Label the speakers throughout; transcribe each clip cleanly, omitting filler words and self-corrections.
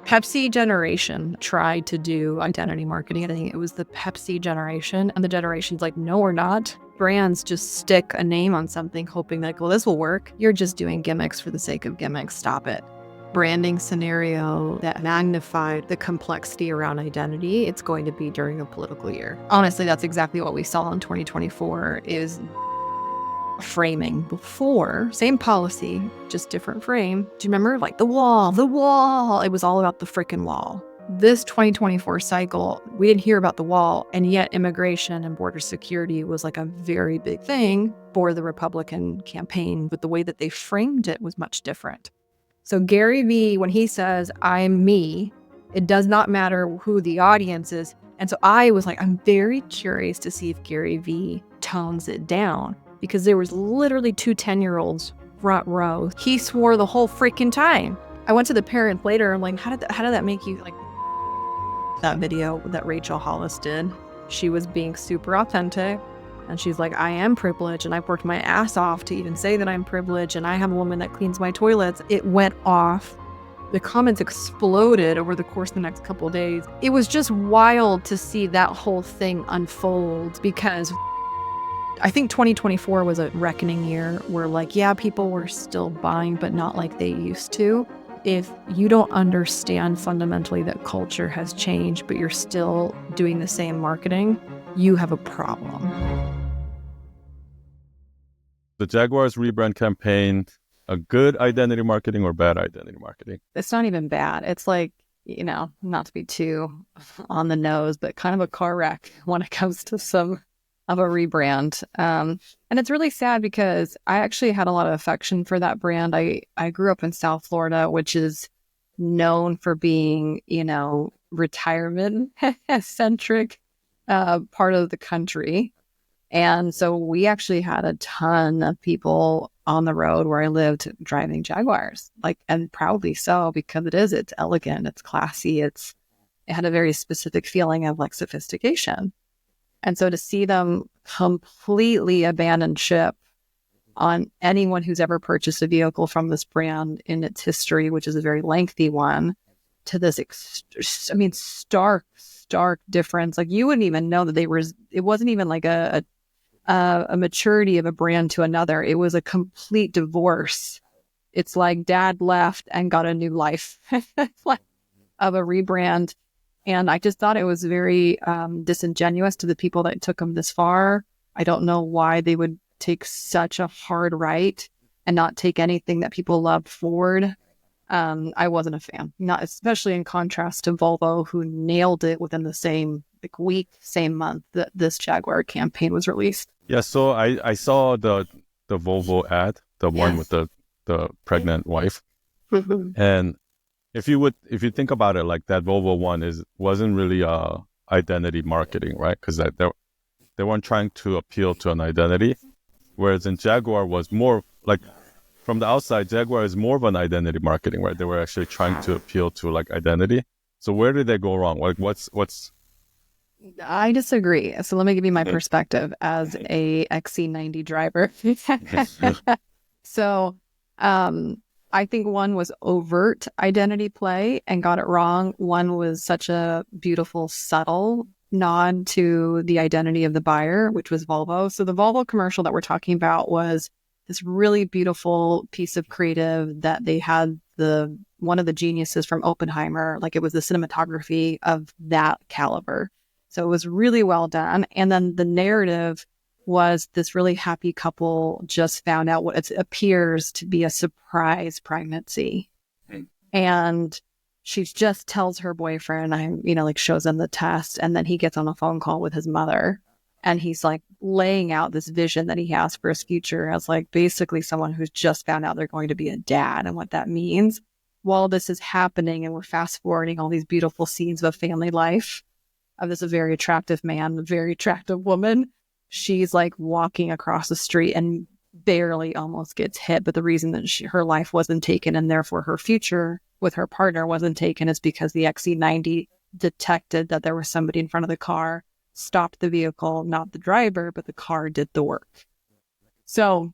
Speaker 1: Pepsi generation tried to do identity marketing. I think it was the Pepsi generation. And the generation's like, no, we're not. Brands just stick a name on something hoping like, well, this will work. You're just doing gimmicks for the sake of gimmicks. Stop it. Branding scenario that magnified the complexity around identity, it's going to be during a political year. Honestly, that's exactly what we saw in 2024 is framing before, same policy, just different frame. Do you remember like the wall? It was all about the freaking wall. This 2024 cycle, we didn't hear about the wall, and yet immigration and border security was like a very big thing for the Republican campaign, but the way that they framed it was much different. So Gary Vee, when he says, I'm me, it does not matter who the audience is. And so I was like, I'm very curious to see if Gary Vee tones it down. Because there was literally 2 10-year-olds front row. He swore the whole freaking time. I went to the parents later. I'm like, how did that make you like? That video that Rachel Hollis did, she was being super authentic. And she's like, I am privileged and I've worked my ass off to even say that I'm privileged and I have a woman that cleans my toilets. It went off. The comments exploded over the course of the next couple of days. It was just wild to see that whole thing unfold because I think 2024 was a reckoning year where like, yeah, people were still buying, but not like they used to. If you don't understand fundamentally that culture has changed, but you're still doing the same marketing, you have a problem.
Speaker 2: The Jaguar's rebrand campaign, a good identity marketing or bad identity marketing?
Speaker 1: It's not even bad. It's like, not to be too on the nose, but kind of a car wreck when it comes to some of a rebrand. And it's really sad because I actually had a lot of affection for that brand. I grew up in South Florida, which is known for being, retirement centric part of the country. And so we actually had a ton of people on the road where I lived driving Jaguars, and proudly so, because it's elegant, it's classy, it had a very specific feeling of like sophistication. And so to see them completely abandon ship on anyone who's ever purchased a vehicle from this brand in its history, which is a very lengthy one, to this, stark difference. Like you wouldn't even know that it wasn't even like a maturity of a brand to another. It was a complete divorce. It's like dad left and got a new life of a rebrand. And I just thought it was very disingenuous to the people that took them this far. I don't know why they would take such a hard right and not take anything that people loved forward. I wasn't a fan, not especially in contrast to Volvo, who nailed it within the same week, same month that this Jaguar campaign was released.
Speaker 2: Yeah, so I saw the Volvo ad, the one with the pregnant wife, and if you think about it, like that Volvo one wasn't really identity marketing, right? Because they weren't trying to appeal to an identity, whereas in Jaguar was more like, from the outside, Jaguar is more of an identity marketing, right? They were actually trying to appeal to like identity. So where did they go wrong? Like what's?
Speaker 1: I disagree. So let me give you my perspective as a XC90 driver. So, I think one was overt identity play and got it wrong. One was such a beautiful, subtle nod to the identity of the buyer, which was Volvo. So the Volvo commercial that we're talking about was this really beautiful piece of creative that they had one of the geniuses from Oppenheimer, like it was the cinematography of that caliber. So it was really well done. And then the narrative was this really happy couple just found out what it appears to be a surprise pregnancy. And she just tells her boyfriend, shows him the test. And then he gets on a phone call with his mother. And he's like laying out this vision that he has for his future as like basically someone who's just found out they're going to be a dad and what that means. While this is happening and we're fast forwarding all these beautiful scenes of a family life of this very attractive man, a very attractive woman, she's like walking across the street and barely almost gets hit. But the reason that her life wasn't taken and therefore her future with her partner wasn't taken is because the XC90 detected that there was somebody in front of the car, stopped the vehicle, not the driver, but the car did the work. So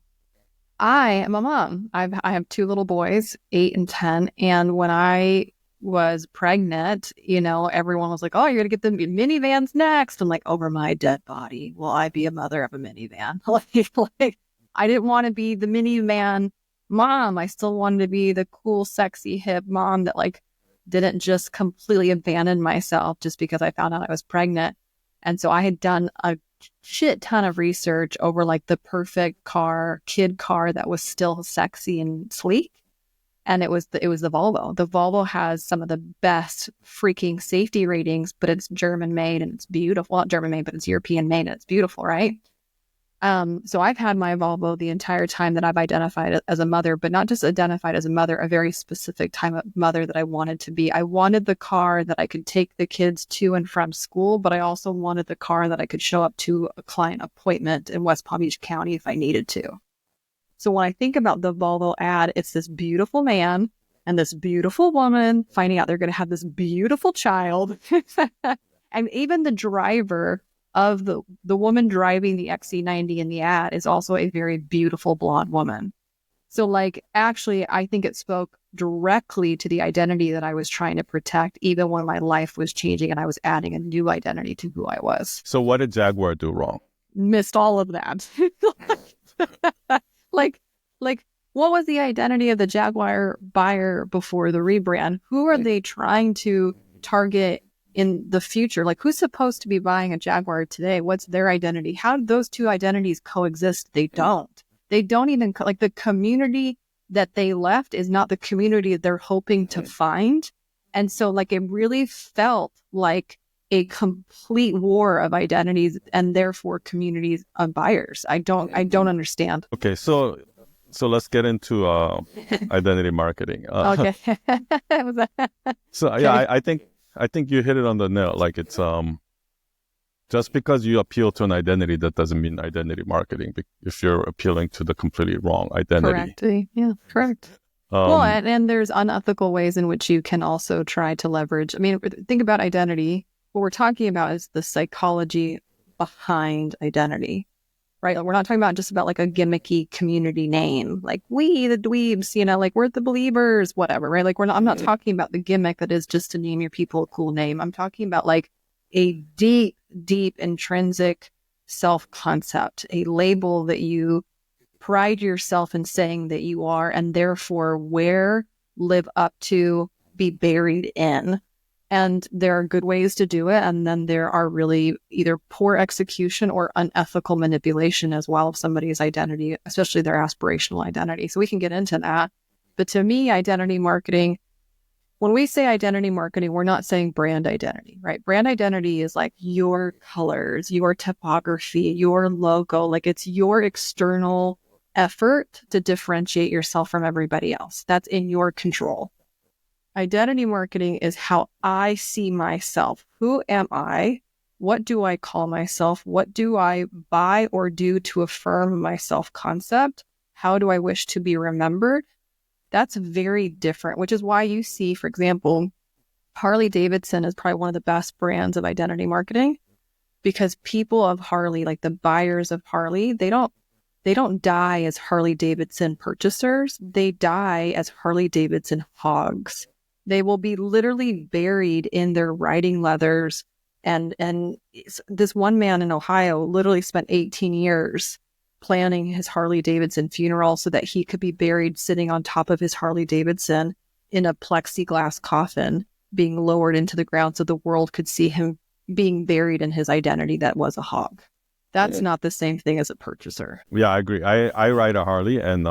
Speaker 1: I am a mom. I have 2 little boys, 8 and 10. And when I was pregnant, everyone was like, oh, you're going to get the minivans next. I'm like, over my dead body, will I be a mother of a minivan? like, I didn't want to be the minivan mom. I still wanted to be the cool, sexy, hip mom that like didn't just completely abandon myself just because I found out I was pregnant. And so I had done a shit ton of research over like the perfect kid car that was still sexy and sleek. And it was the Volvo. The Volvo has some of the best freaking safety ratings, but it's German made and it's beautiful. Not German made, but it's European made and it's beautiful, right? So I've had my Volvo the entire time that I've identified as a mother, but not just identified as a mother, a very specific type of mother that I wanted to be. I wanted the car that I could take the kids to and from school, but I also wanted the car that I could show up to a client appointment in West Palm Beach County if I needed to. So when I think about the Volvo ad, it's this beautiful man and this beautiful woman finding out they're going to have this beautiful child. And even the driver of the woman driving the XC90 in the ad is also a very beautiful blonde woman. So like, actually, I think it spoke directly to the identity that I was trying to protect, even when my life was changing and I was adding a new identity to who I was.
Speaker 2: So what did Jaguar do wrong?
Speaker 1: Missed all of that. Like, what was the identity of the Jaguar buyer before the rebrand? Who are they trying to target in the future? Like, who's supposed to be buying a Jaguar today? What's their identity? How do those two identities coexist? They don't. They don't even, like, the community that they left is not the community that they're hoping to find. And so, like, it really felt like a complete war of identities and therefore communities of buyers. I don't understand.
Speaker 2: Okay, so let's get into identity marketing.
Speaker 1: Okay.
Speaker 2: So
Speaker 1: okay.
Speaker 2: yeah, I think you hit it on the nail. Like, it's just because you appeal to an identity, that doesn't mean identity marketing. If you're appealing to the completely wrong identity.
Speaker 1: Correct. Yeah, correct. Well, and there's unethical ways in which you can also try to leverage. I mean, think about identity. What we're talking about is the psychology behind identity, right? We're not talking about just about like a gimmicky community name, like we, the dweebs, like we're the believers, whatever, right? Like I'm not talking about the gimmick that is just to name your people a cool name. I'm talking about like a deep, deep intrinsic self-concept, a label that you pride yourself in saying that you are, and therefore wear, live up to, be buried in. And there are good ways to do it. And then there are really either poor execution or unethical manipulation as well of somebody's identity, especially their aspirational identity. So we can get into that. But to me, identity marketing, when we say identity marketing, we're not saying brand identity, right? Brand identity is like your colors, your typography, your logo, like it's your external effort to differentiate yourself from everybody else. That's in your control. Identity marketing is how I see myself. Who am I? What do I call myself? What do I buy or do to affirm my self-concept? How do I wish to be remembered? That's very different, which is why you see, for example, Harley Davidson is probably one of the best brands of identity marketing, because people of Harley, like the buyers of Harley, they don't die as Harley Davidson purchasers. They die as Harley Davidson hogs. They will be literally buried in their riding leathers. And this one man in Ohio literally spent 18 years planning his Harley Davidson funeral so that he could be buried sitting on top of his Harley Davidson in a plexiglass coffin, being lowered into the ground so the world could see him being buried in his identity that was a hog. That's not the same thing as a purchaser.
Speaker 2: Yeah, I agree. I ride a Harley, and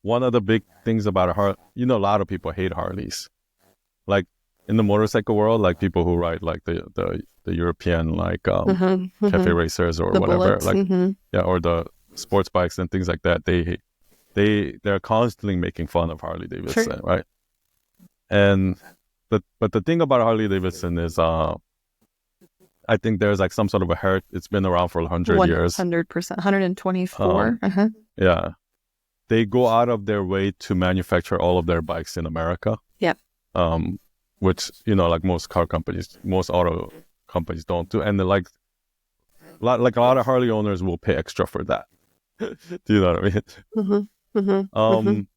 Speaker 2: one of the big things about a Harley, a lot of people hate Harleys. Like in the motorcycle world, like people who ride like the European like cafe racers or
Speaker 1: the
Speaker 2: whatever,
Speaker 1: bullets.
Speaker 2: like or the sports bikes and things like that. They're constantly making fun of Harley Davidson,
Speaker 1: Sure.
Speaker 2: right? And but the thing about Harley Davidson is I think there's like some sort of a heritage. It's been around for 100 years.
Speaker 1: 100%. 124.
Speaker 2: Yeah. They go out of their way to manufacture all of their bikes in America.
Speaker 1: Yep.
Speaker 2: Which, like most auto companies don't do. And like a lot of Harley owners will pay extra for that. Do you know what I mean?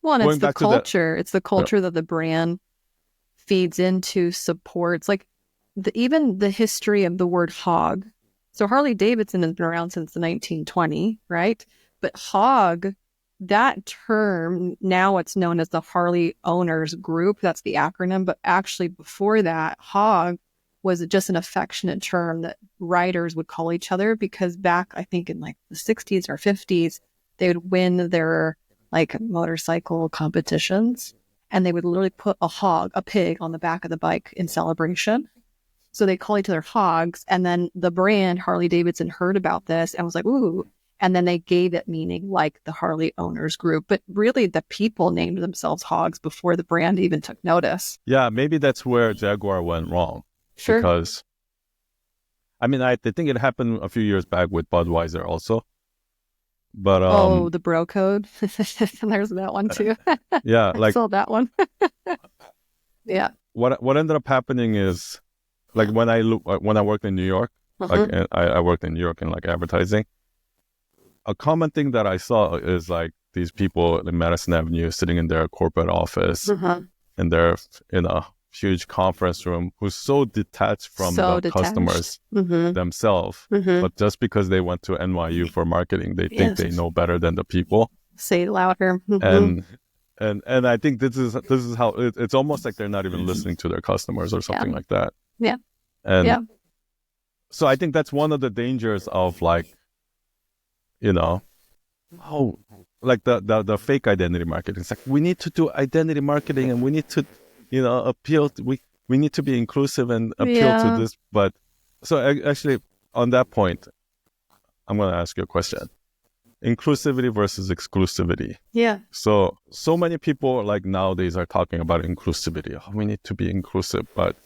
Speaker 1: Well, and it's the culture. It's the culture that the brand feeds into supports, like even the history of the word hog. So Harley Davidson has been around since the 1920s, right? But hog, that term, now it's known as the Harley Owners Group. That's the acronym. But actually before that, hog was just an affectionate term that riders would call each other, because back, I think in like the 60s or 50s, they would win their like motorcycle competitions, and they would literally put a pig on the back of the bike in celebration. So they call each other hogs. And then the brand Harley Davidson heard about this and was like, ooh. And then they gave it meaning like the Harley Owners Group. But really, the people named themselves hogs before the brand even took notice.
Speaker 2: Yeah, maybe that's where Jaguar went wrong.
Speaker 1: Sure.
Speaker 2: Because, I mean, I think it happened a few years back with Budweiser also. But
Speaker 1: the bro code. There's that one too.
Speaker 2: Yeah,
Speaker 1: I sold that one. Yeah.
Speaker 2: What ended up happening is, like when I worked in New York, like I worked in New York in like advertising. A common thing that I saw is like these people in Madison Avenue sitting in their corporate office, and they're in a huge conference room, who's so detached from the customers themselves. But just because they went to NYU for marketing, they think they know better than the people.
Speaker 1: Say it louder.
Speaker 2: And I think this is how it's almost like they're not even listening to their customers or something like that.
Speaker 1: Yeah.
Speaker 2: And so I think that's one of the dangers of like, like the fake identity marketing. It's like, we need to do identity marketing and we need to, appeal to, we need to be inclusive and appeal to this. But so actually on that point, I'm going to ask you a question. Inclusivity versus exclusivity.
Speaker 1: Yeah.
Speaker 2: So many people like nowadays are talking about inclusivity. Oh, we need to be inclusive. But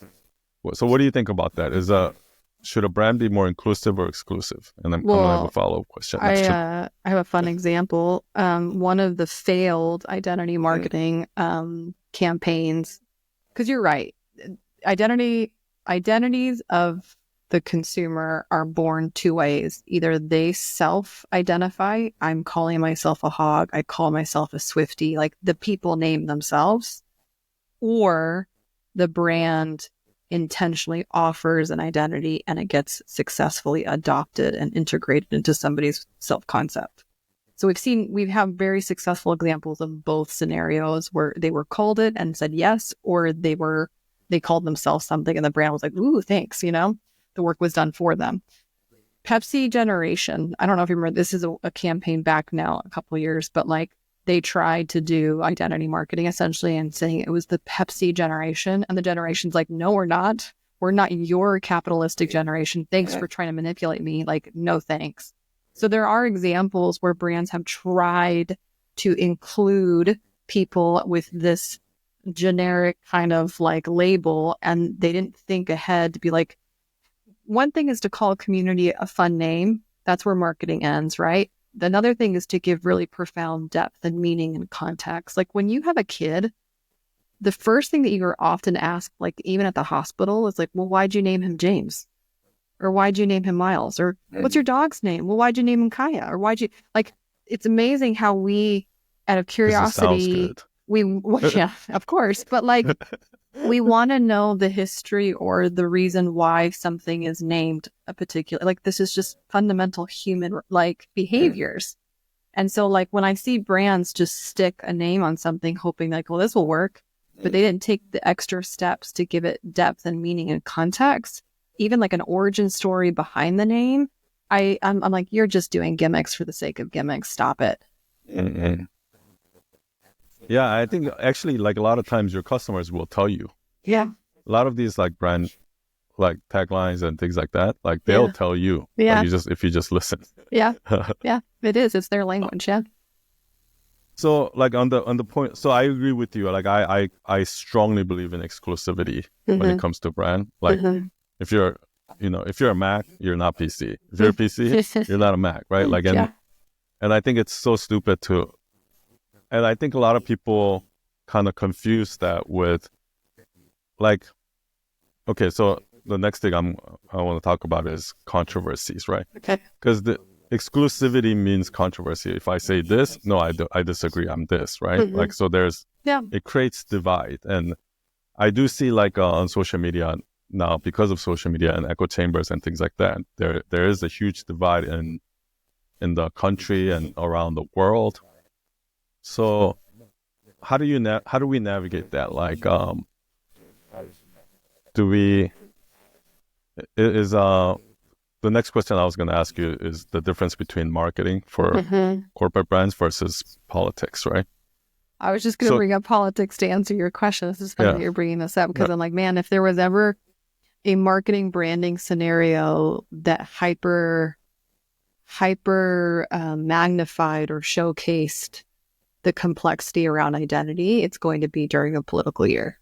Speaker 2: so what do you think about that? Should a brand be more inclusive or exclusive? And I'm going to have a follow-up question.
Speaker 1: I have a fun example. One of the failed identity marketing campaigns, because you're right, identities of the consumer are born two ways. Either they self-identify, I'm calling myself a hog, I call myself a Swiftie, like the people name themselves, or the brand intentionally offers an identity and it gets successfully adopted and integrated into somebody's self-concept. So we have very successful examples of both scenarios where they were called it and said yes, or they called themselves something and the brand was like, ooh, thanks, the work was done for them. Pepsi generation, I don't know if you remember, this is a campaign back now a couple of years, but like they tried to do identity marketing essentially and saying it was the Pepsi generation. And the generation's like, no, we're not. We're not your capitalistic generation. Thanks for trying to manipulate me. Like, no, thanks. So there are examples where brands have tried to include people with this generic kind of like label, and they didn't think ahead to be like, one thing is to call a community a fun name. That's where marketing ends, right? Another thing is to give really profound depth and meaning and context. Like when you have a kid, the first thing that you are often asked, like even at the hospital, is like, well, why'd you name him James? Or why'd you name him Miles? Or what's your dog's name? Well, why'd you name him Kaya? Or why'd you, like, it's amazing how we, out of curiosity, yeah, of course, but like, we want to know the history or the reason why something is named a particular, like this is just fundamental human like behaviors. And so like when I see brands just stick a name on something hoping like, well, this will work, but they didn't take the extra steps to give it depth and meaning and context, even like an origin story behind the name, I'm like, you're just doing gimmicks for the sake of gimmicks. Stop it.
Speaker 2: Mm-hmm. Yeah, I think actually like a lot of times your customers will tell you.
Speaker 1: Yeah.
Speaker 2: A lot of these like brand like taglines and things like that, like they'll tell you.
Speaker 1: Yeah.
Speaker 2: Like, if you just listen.
Speaker 1: Yeah. Yeah. It is. It's their language. Yeah.
Speaker 2: So like on the point, so I agree with you. Like I strongly believe in exclusivity when it comes to brand. Like if you're a Mac, you're not PC. If you're a PC, you're not a Mac, right? Like and I think it's so stupid to. And I think a lot of people kind of confuse that with like, okay, so the next thing I want to talk about is controversies, right? Okay. Because the exclusivity means controversy. If I say this, no, I disagree, I'm this, right? Like, so it creates divide. And I do see like on social media now, because of social media and echo chambers and things like that, there is a huge divide in the country and around the world. So how do we navigate that? Like, the next question I was going to ask you is the difference between marketing for corporate brands versus politics, right?
Speaker 1: I was just going to bring up politics to answer your question. This is funny that you're bringing this up, because I'm like, man, if there was ever a marketing branding scenario that hyper magnified or showcased the complexity around identity, it's going to be during a political year,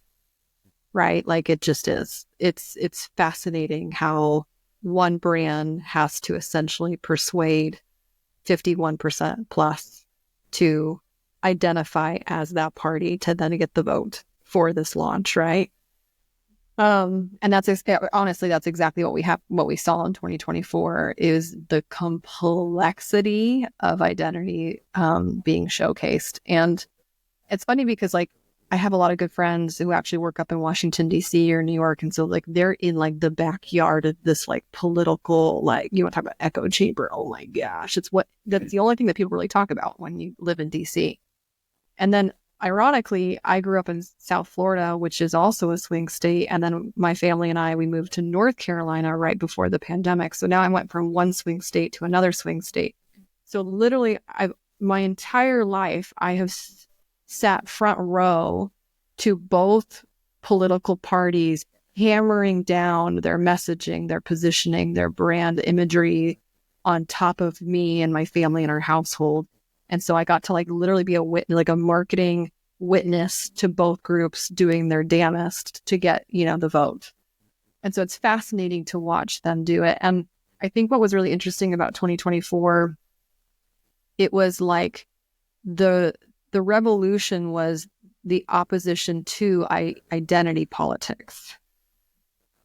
Speaker 1: right? Like, it just is. It's fascinating how one brand has to essentially persuade 51% plus to identify as that party to then get the vote for this launch, right? And that's honestly, that's exactly what we saw in 2024 is the complexity of identity being showcased. And it's funny because, like, I have a lot of good friends who actually work up in Washington, D.C. or New York. And so, like, they're in, like, the backyard of this, like, political, like, you want to talk about echo chamber. Oh, my gosh. That's the only thing that people really talk about when you live in D.C. And then, ironically, I grew up in South Florida, which is also a swing state. And then my family and we moved to North Carolina right before the pandemic. So now I went from one swing state to another swing state. So literally, my entire life, I have sat front row to both political parties hammering down their messaging, their positioning, their brand imagery on top of me and my family and our household. And so I got to, like, literally be a marketing witness to both groups doing their damnedest to get, the vote. And so it's fascinating to watch them do it. And I think what was really interesting about 2024, it was like the revolution was the opposition to identity politics.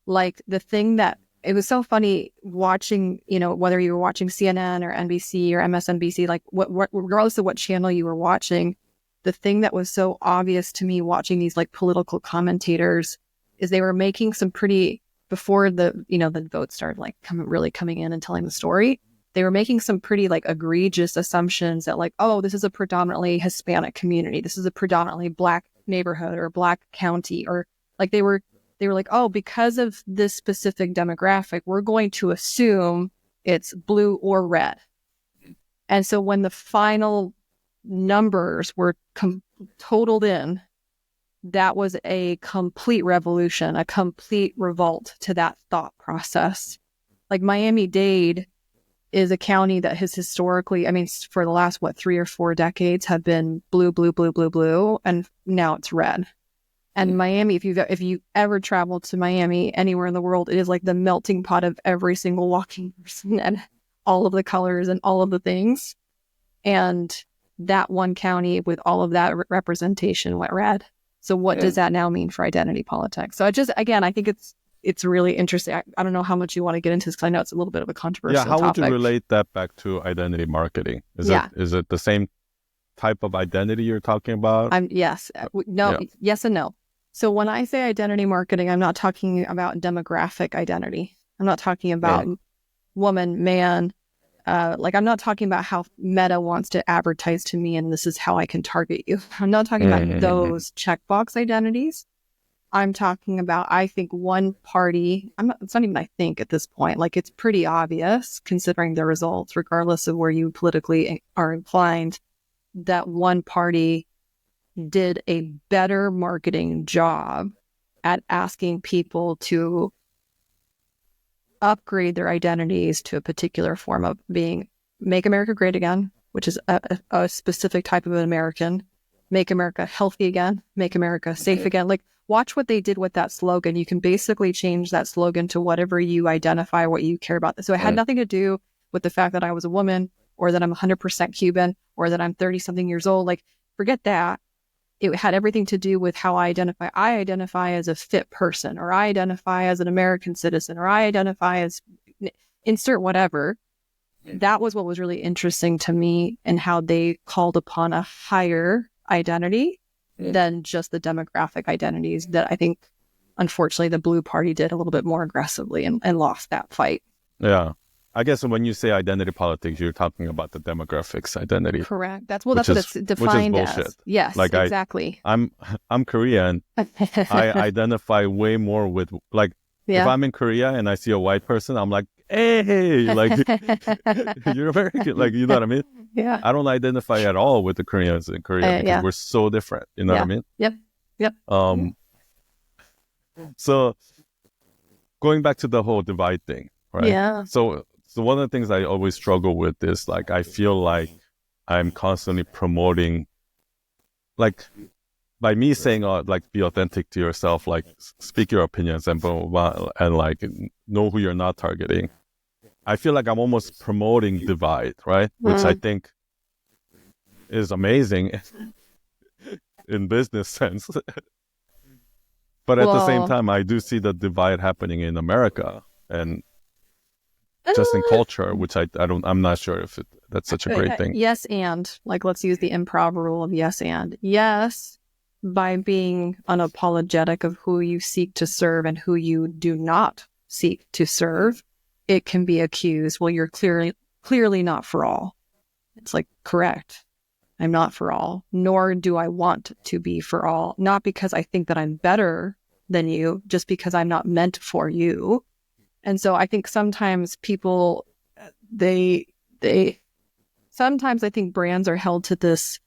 Speaker 1: Like, the thing that it was so funny watching, whether you were watching CNN or NBC or MSNBC, like what regardless of what channel you were watching, the thing that was so obvious to me watching these, like, political commentators is they were making some pretty, before the vote started, like, coming in and telling the story, they were making some pretty, like, egregious assumptions that, like, oh, this is a predominantly Hispanic community. This is a predominantly Black neighborhood or Black county, or like they were like, oh, because of this specific demographic, we're going to assume it's blue or red. And so when the final numbers were totaled in, that was a complete revolution, a complete revolt to that thought process. Like, Miami-Dade is a county that has historically, for the last, 3 or 4 decades, have been blue, blue, blue, blue, blue, and now it's red. And Miami, if you ever traveled to Miami anywhere in the world, it is like the melting pot of every single walking person and all of the colors and all of the things. And that one county with all of that representation went red. So what does that now mean for identity politics? So I think it's really interesting. I don't know how much you want to get into this, because I know it's a little bit of a controversial topic.
Speaker 2: How would you relate that back to identity marketing? Is it the same type of identity you're talking about?
Speaker 1: Yes. No. Yeah. Yes and no. So when I say identity marketing, I'm not talking about demographic identity. I'm not talking about woman, man. I'm not talking about how Meta wants to advertise to me and this is how I can target you. I'm not talking about those checkbox identities. I'm talking about, I think, one party, it's not even I think at this point, like, it's pretty obvious considering the results, regardless of where you politically are inclined, that one party did a better marketing job at asking people to upgrade their identities to a particular form of being Make America Great Again, which is a specific type of an American, Make America Healthy Again, Make America Safe Again. Like, watch what they did with that slogan. You can basically change that slogan to whatever you identify, what you care about. So it had nothing to do with the fact that I was a woman, or that I'm 100% Cuban, or that I'm 30 something years old. Like, forget that. It had everything to do with how I identify. I identify as a fit person, or I identify as an American citizen, or I identify as insert whatever. That was what was really interesting to me, and how they called upon a higher identity than just the demographic identities that I think, unfortunately, the Blue Party did a little bit more aggressively and lost that fight.
Speaker 2: Yeah. I guess when you say identity politics, you're talking about the demographics identity.
Speaker 1: Correct. That's what it's defined as. Yes,
Speaker 2: like
Speaker 1: exactly.
Speaker 2: I'm Korean. I identify way more with like if I'm in Korea and I see a white person, I'm like, hey, like you're American, like you know what I mean?
Speaker 1: Yeah.
Speaker 2: I don't identify at all with the Koreans in Korea because we're so different. You know what I mean?
Speaker 1: Yep.
Speaker 2: So going back to the whole divide thing, right?
Speaker 1: Yeah.
Speaker 2: So one of the things I always struggle with is like I feel like I'm constantly promoting, like by me saying like be authentic to yourself, like speak your opinions and blah, blah, blah, and like know who you're not targeting. I feel like I'm almost promoting divide, right? Which I think is amazing in business sense. But at the same time, I do see the divide happening in America and just in culture, which I'm not sure if that's such a great thing.
Speaker 1: Yes, and like, let's use the improv rule of yes, and yes, by being unapologetic of who you seek to serve and who you do not seek to serve, it can be accused, well, you're clearly not for all. It's like, correct. I'm not for all, nor do I want to be for all. Not because I think that I'm better than you, just because I'm not meant for you. And so I think sometimes people, sometimes I think brands are held to this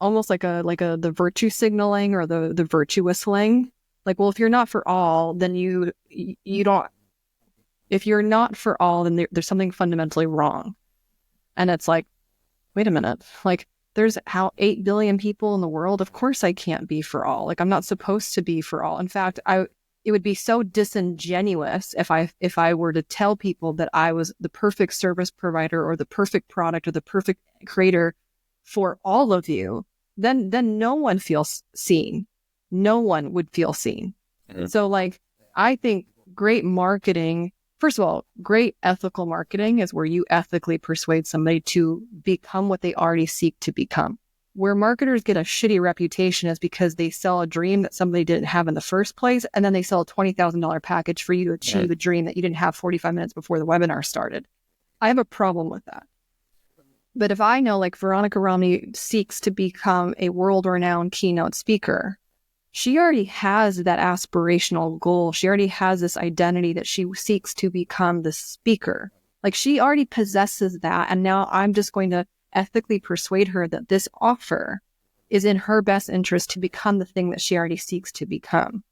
Speaker 1: almost like the virtue signaling or the virtue whistling. Like, well, if you're not for all, then you don't, if you're not for all, then there's something fundamentally wrong. And it's like, wait a minute, like there's 8 billion people in the world. Of course I can't be for all. Like I'm not supposed to be for all. In fact, it would be so disingenuous if I were to tell people that I was the perfect service provider or the perfect product or the perfect creator for all of you. Then no one feels seen. No one would feel seen. Mm-hmm. So like, I think great marketing, first of all, great ethical marketing is where you ethically persuade somebody to become what they already seek to become. Where marketers get a shitty reputation is because they sell a dream that somebody didn't have in the first place, and then they sell a $20,000 package for you to achieve a dream that you didn't have 45 minutes before the webinar started. I have a problem with that. But if I know, like, Veronica Romney seeks to become a world-renowned keynote speaker, she already has that aspirational goal. She already has this identity that she seeks to become the speaker. Like, she already possesses that, and now I'm just going to ethically persuade her that this offer is in her best interest to become the thing that she already seeks to become.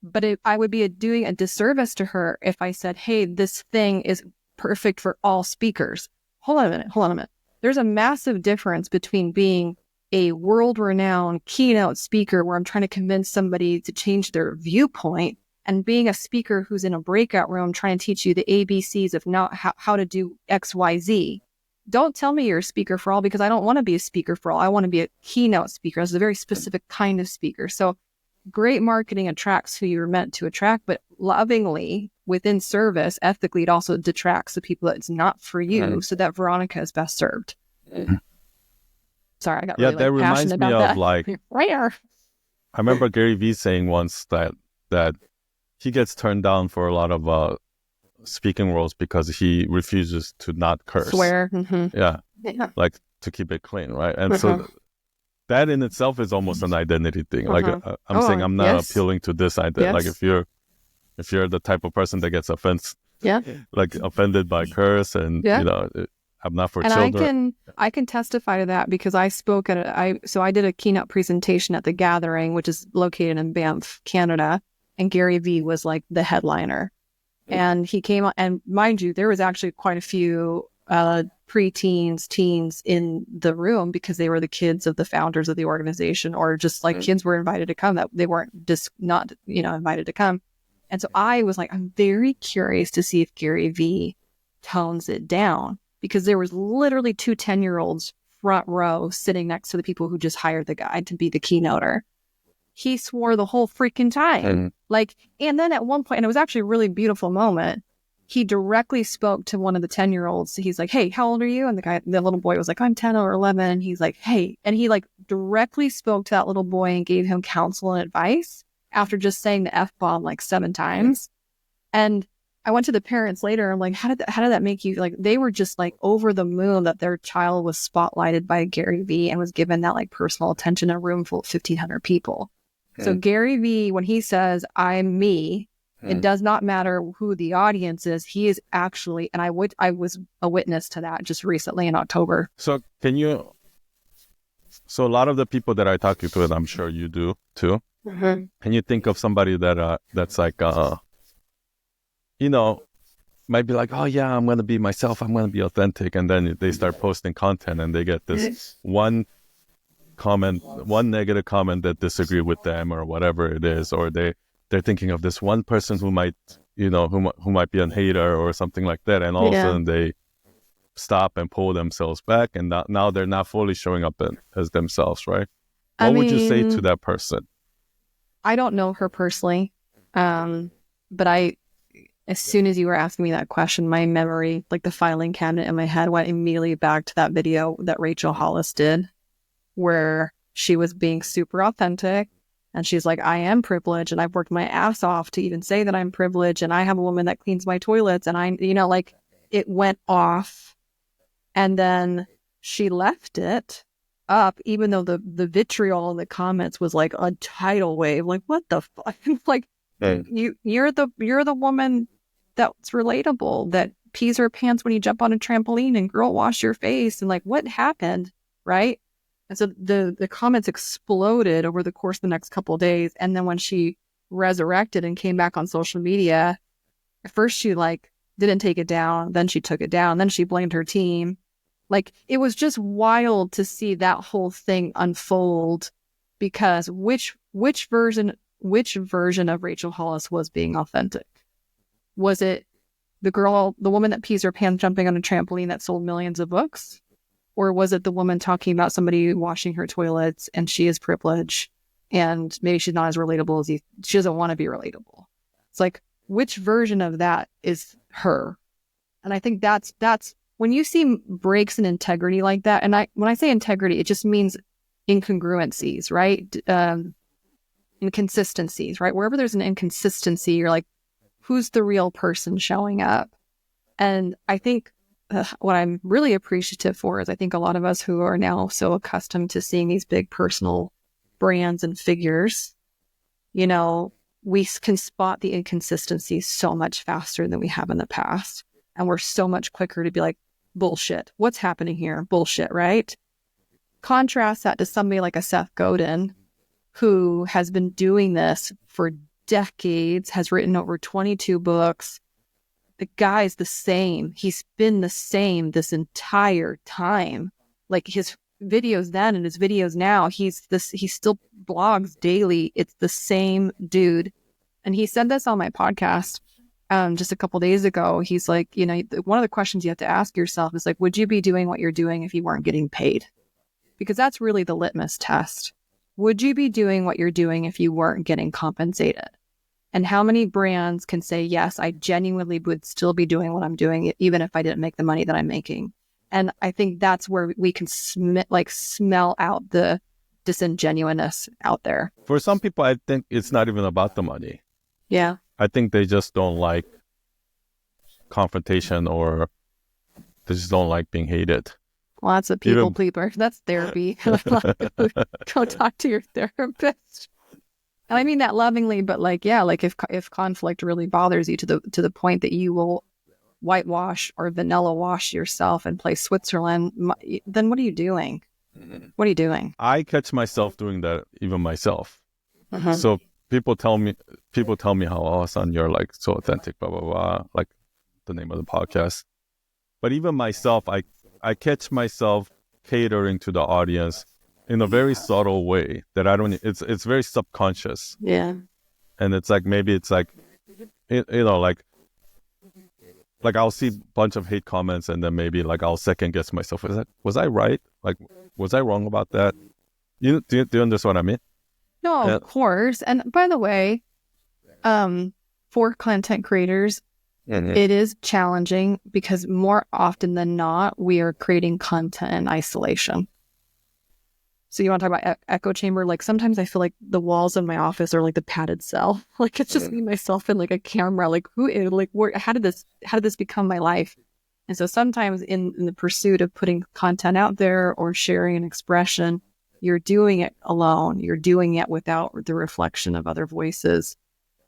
Speaker 1: But I would be doing a disservice to her if I said, hey, this thing is perfect for all speakers. Hold on a minute. There's a massive difference between being a world-renowned keynote speaker where I'm trying to convince somebody to change their viewpoint and being a speaker who's in a breakout room trying to teach you the ABCs of not how to do XYZ. Don't tell me you're a speaker for all, because I don't want to be a speaker for all. I want to be a keynote speaker. It's a very specific kind of speaker. So great marketing attracts who you're meant to attract, but lovingly, within service, ethically, it also detracts the people that it's not for you, so that Veronica is best served. Sorry, I got really passionate about that.
Speaker 2: That reminds me of I remember Gary Vee saying once that he gets turned down for a lot of speaking roles because he refuses to not curse.
Speaker 1: Swear. Mm-hmm.
Speaker 2: Yeah. Like to keep it clean, right? And so that in itself is almost an identity thing. Like I'm saying I'm not appealing to this identity. Like if you're the type of person that gets offended by curse and you know, I'm not for children.
Speaker 1: I can testify to that because I spoke at I did a keynote presentation at the Gathering, which is located in Banff, Canada, and Gary Vee was like the headliner. And he came on, and mind you, there was actually quite a few preteens, teens in the room because they were the kids of the founders of the organization, or just like kids were invited to come that they weren't just not, invited to come. And so I was like, I'm very curious to see if Gary Vee tones it down, because there was literally 2 10-year-olds front row sitting next to the people who just hired the guy to be the keynoter. He swore the whole freaking time. And then at one point, and it was actually a really beautiful moment, he directly spoke to one of the 10-year-olds. He's like, hey, how old are you? And the little boy was like, I'm 10 or 11. And he's like, hey, and he like directly spoke to that little boy and gave him counsel and advice after just saying the F-bomb like 7 times. And I went to the parents later. I'm like, how did that make you? Like, they were just like over the moon that their child was spotlighted by Gary Vee and was given that like personal attention in a room full of 1,500 people. So Gary Vee, when he says, I'm me, it does not matter who the audience is. He is actually, and I was a witness to that just recently in October.
Speaker 2: So so a lot of the people that I talk to, and I'm sure you do too, can you think of somebody that's like, might be like, oh yeah, I'm going to be myself. I'm going to be authentic. And then they start posting content and they get this one negative comment that disagree with them or whatever it is, or they're thinking of this one person who might, who might be a hater or something like that. And all of a sudden they stop and pull themselves back. And now they're not fully showing up as themselves, right? What would you say to that person?
Speaker 1: I don't know her personally. But as soon as you were asking me that question, my memory, like the filing cabinet in my head, went immediately back to that video that Rachel Hollis did, where she was being super authentic. And she's like, I am privileged and I've worked my ass off to even say that I'm privileged. And I have a woman that cleans my toilets. And like it went off. And then she left it up, even though the vitriol in the comments was like a tidal wave. Like, what the fuck? Like, you're the woman that's relatable, that pees her pants when you jump on a trampoline and girl wash your face. And like, what happened? Right. And so the comments exploded over the course of the next couple of days. And then when she resurrected and came back on social media, at first she like didn't take it down. Then she took it down. Then she blamed her team. Like, it was just wild to see that whole thing unfold, because which version of Rachel Hollis was being authentic? Was it the woman that pees her pants jumping on a trampoline that sold millions of books? Or was it the woman talking about somebody washing her toilets and she is privileged and maybe she's not as relatable as she doesn't want to be relatable? It's like, which version of that is her? And I think that's when you see breaks in integrity like that, and when I say integrity, it just means incongruencies, right? Inconsistencies, right? Wherever there's an inconsistency, you're like, who's the real person showing up? And I think what I'm really appreciative for is I think a lot of us who are now so accustomed to seeing these big personal brands and figures, we can spot the inconsistencies so much faster than we have in the past. And we're so much quicker to be like, bullshit. What's happening here? Bullshit, right? Contrast that to somebody like a Seth Godin, who has been doing this for decades, has written over 22 books. The guy's the same. He's been the same this entire time. Like, his videos then and his videos now, he still blogs daily. It's the same dude. And he said this on my podcast just a couple days ago. He's like, one of the questions you have to ask yourself is like, would you be doing what you're doing if you weren't getting paid? Because that's really the litmus test. Would you be doing what you're doing if you weren't getting compensated? And how many brands can say, yes, I genuinely would still be doing what I'm doing, even if I didn't make the money that I'm making? And I think that's where we can smell out the disingenuousness out there.
Speaker 2: For some people, I think it's not even about the money.
Speaker 1: Yeah.
Speaker 2: I think they just don't like confrontation, or they just don't like being hated.
Speaker 1: Well, that's a people pleaser. That's therapy. Go talk to your therapist. And I mean that lovingly, but if conflict really bothers you to the point that you will whitewash or vanilla wash yourself and play Switzerland, then what are you doing? What are you doing?
Speaker 2: I catch myself doing that, even myself.
Speaker 1: Uh-huh.
Speaker 2: So people tell me how, oh, son, you're like so authentic, blah blah blah, like the name of the podcast. But even myself, I catch myself catering to the audience in a very subtle way that I don't. It's very subconscious.
Speaker 1: Yeah.
Speaker 2: And it's like, maybe it's like, like I'll see a bunch of hate comments and then maybe like I'll second guess myself. Was I right? Like, was I wrong about that? Do you understand what I mean?
Speaker 1: No, of course. And by the way, for content creators, It is challenging because more often than not, we are creating content in isolation. So you want to talk about echo chamber? Like sometimes I feel like the walls of my office are like the padded cell. Like it's just me, myself, and like a camera. Like how did this become my life? And so sometimes in the pursuit of putting content out there or sharing an expression, you're doing it alone. You're doing it without the reflection of other voices.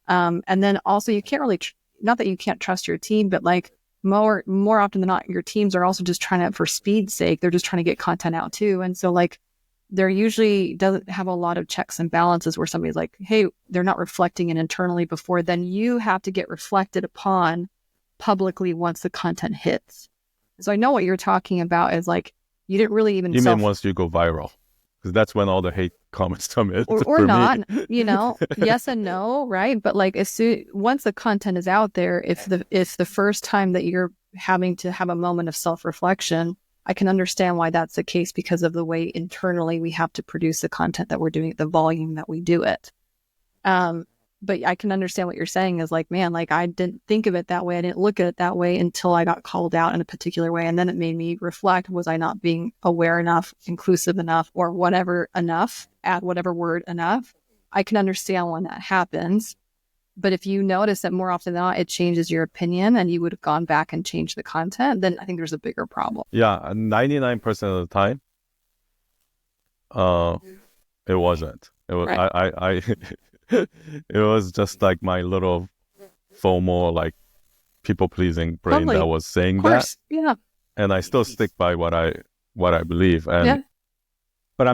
Speaker 1: And then also you can't really, not that you can't trust your team, but like more often than not, your teams are also just trying to, for speed's sake, they're just trying to get content out too. And so like, there usually doesn't have a lot of checks and balances where somebody's like, hey, they're not reflecting it internally before then you have to get reflected upon publicly once the content hits. So I know what you're talking about is like, you didn't really even
Speaker 2: You mean once you go viral? Because that's when all the hate comments come in.
Speaker 1: Or not, yes and no, right? But like once the content is out there, if the first time that you're having to have a moment of self-reflection, I can understand why that's the case because of the way internally we have to produce the content that we're doing, the volume that we do it. But I can understand what you're saying is like, man, like I didn't think of it that way. I didn't look at it that way until I got called out in a particular way. And then it made me reflect, was I not being aware enough, inclusive enough, or whatever enough, add whatever word enough. I can understand when that happens. But if you notice that more often than not, it changes your opinion and you would have gone back and changed the content, then I think there's a bigger problem.
Speaker 2: Yeah, 99% of the time, it wasn't. It was, right. I it was just like my little FOMO, like people-pleasing brain that was saying that.
Speaker 1: Yeah.
Speaker 2: And I still stick by what I believe. And but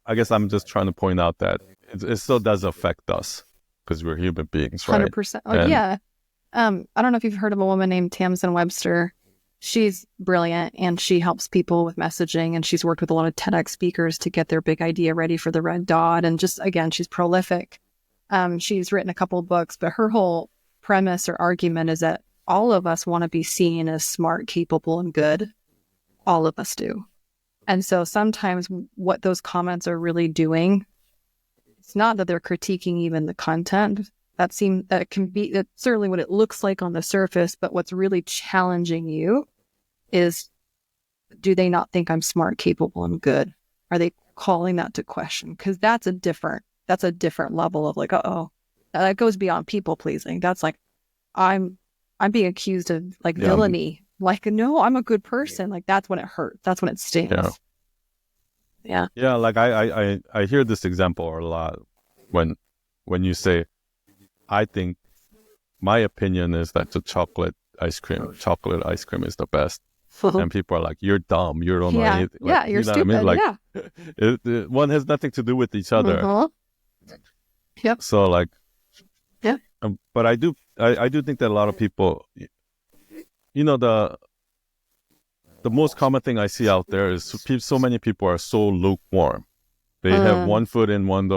Speaker 2: I guess I'm just trying to point out that it still does affect us. Because we're human beings, right?
Speaker 1: 100%. Oh, yeah. I don't know if you've heard of a woman named Tamsin Webster. She's brilliant and she helps people with messaging and she's worked with a lot of TEDx speakers to get their big idea ready for the red dot. And just, again, she's prolific. She's written a couple of books, but her whole premise or argument is that all of us want to be seen as smart, capable, and good. All of us do. And so sometimes what those comments are really doing, it's not that they're critiquing even the content. That's certainly what it looks like on the surface, but what's really challenging you is, do they not think I'm smart, capable, and good? Are they calling that to question? Because that's a different level of like, that goes beyond people pleasing. That's like, I'm being accused of like villainy. Like, no, I'm a good person. Like that's when it hurts. That's when it stings. Yeah.
Speaker 2: Yeah, like I hear this example a lot when you say, I think my opinion is that the chocolate ice cream is the best. And people are like, you're dumb. You don't know anything. Like,
Speaker 1: you're stupid. What I mean?
Speaker 2: Like, one has nothing to do with each other.
Speaker 1: Yep.
Speaker 2: So like, but I do think that a lot of people, the most common thing I see out there is so many people are so lukewarm. They have one foot in, one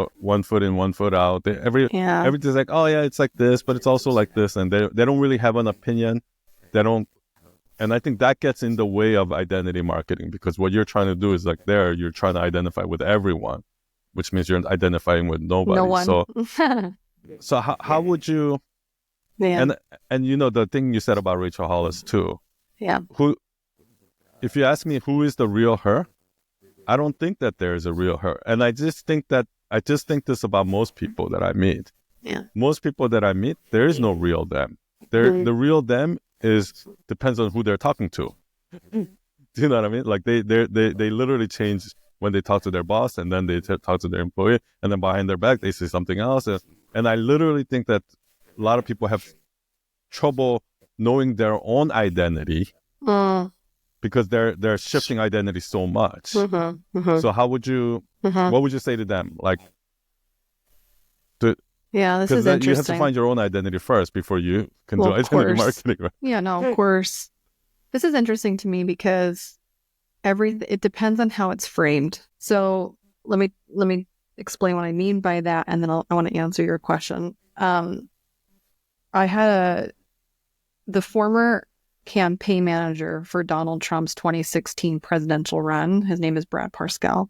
Speaker 2: foot in, one foot out. Everything's like, oh yeah, it's like this, but it's also like this, and they don't really have an opinion. And I think that gets in the way of identity marketing, because what you're trying to do is like you're trying to identify with everyone, which means you're identifying with nobody.
Speaker 1: No one.
Speaker 2: So how would you? Yeah. And the thing you said about Rachel Hollis too.
Speaker 1: Yeah.
Speaker 2: If you ask me who is the real her, I don't think that there is a real her. And I just think this about most people that I meet.
Speaker 1: Yeah.
Speaker 2: Most people that I meet, there is no real them. The real them depends on who they're talking to. Do you know what I mean? Like they literally change when they talk to their boss, and then they talk to their employee, and then behind their back they say something else. And I literally think that a lot of people have trouble knowing their own identity. Because they're shifting identity so much. So how would you, what would you say to them? Like,
Speaker 1: this is interesting.
Speaker 2: You have to find your own identity first before you can do identity marketing, right?
Speaker 1: Yeah, no, of course. This is interesting to me because it depends on how it's framed. So let me explain what I mean by that, and then I want to answer your question. I had the former campaign manager for Donald Trump's 2016 presidential run. His name is Brad Parscale.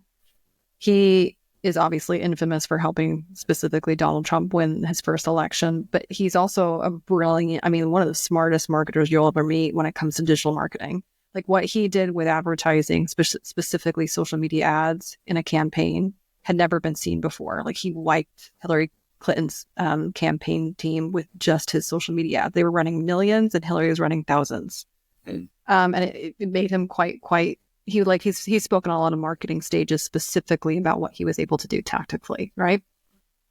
Speaker 1: He is obviously infamous for helping specifically Donald Trump win his first election, but he's also a brilliant, one of the smartest marketers you'll ever meet when it comes to digital marketing. Like what he did with advertising, specifically social media ads in a campaign, had never been seen before. Like he wiped Hillary Clinton's campaign team with just his social media ads. They were running millions and Hillary was running thousands. And it made him quite he's spoken on a lot of marketing stages specifically about what he was able to do tactically, right?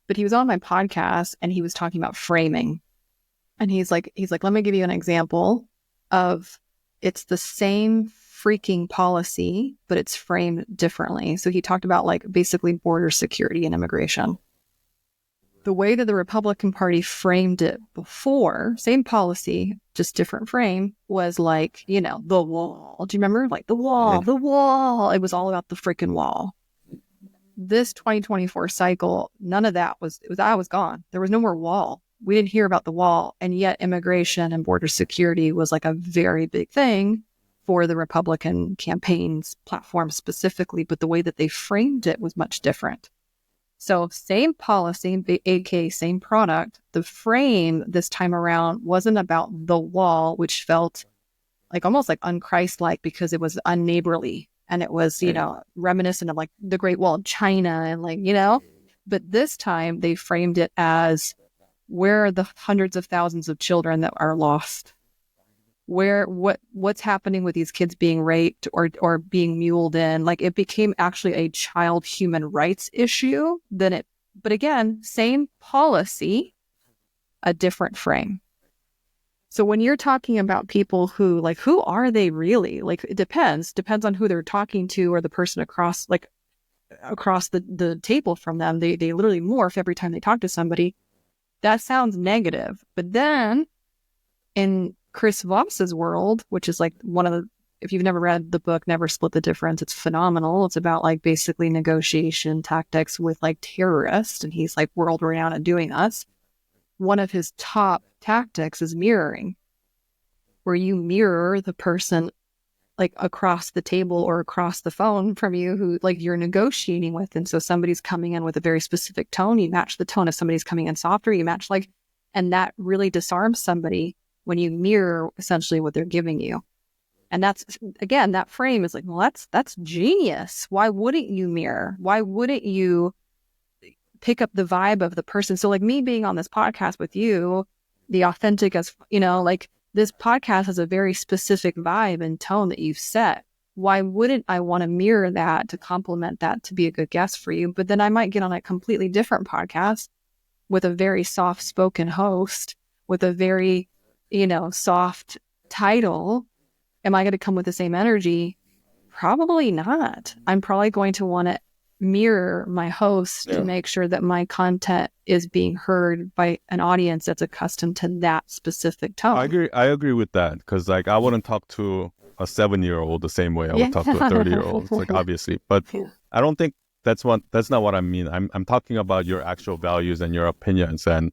Speaker 1: But he was on my podcast and he was talking about framing. And he's like, let me give you an example of it's the same freaking policy, but it's framed differently. So he talked about like basically border security and immigration. The way that the Republican Party framed it before, same policy, just different frame, was like, the wall. Do you remember? Like the wall. It was all about the freaking wall. This 2024 cycle, none of that was gone. There was no more wall. We didn't hear about the wall. And yet immigration and border security was like a very big thing for the Republican campaign's platform specifically, but the way that they framed it was much different. So same policy, aka same product. The frame this time around wasn't about the wall, which felt like almost like unChrist-like because it was unneighborly and it was, reminiscent of like the Great Wall of China and like, but this time they framed it as where are the hundreds of thousands of children that are lost? What's happening with these kids being raped or being muled in? Like it became actually a child human rights issue but again, same policy, a different frame. So when you're talking about people who are they really? Like it depends on who they're talking to or the person across the table from them. They literally morph every time they talk to somebody. That sounds negative. But then in Chris Voss's world, which is like if you've never read the book, Never Split the Difference, it's phenomenal. It's about like basically negotiation tactics with like terrorists. And he's like world renowned at doing us. One of his top tactics is mirroring, where you mirror the person like across the table or across the phone from you who like you're negotiating with. And so somebody's coming in with a very specific tone, you match the tone. If somebody's coming in softer, you match and that really disarms somebody when you mirror essentially what they're giving you. And that's, again, that frame is like, well, that's genius. Why wouldn't you mirror? Why wouldn't you pick up the vibe of the person? So like me being on this podcast with you, the authentic as, like this podcast has a very specific vibe and tone that you've set. Why wouldn't I want to mirror that to complement that to be a good guest for you? But then I might get on a completely different podcast with a very soft-spoken host, with a very, soft title. Am I going to come with the same energy? Probably not. I'm probably going to want to mirror my host to make sure that my content is being heard by an audience that's accustomed to that specific tone.
Speaker 2: I agree with that because like I wouldn't talk to a 7-year-old the same way I would talk to a 30-year-old. It's like obviously, but I don't think that's not what I mean. I'm talking about your actual values and your opinions, and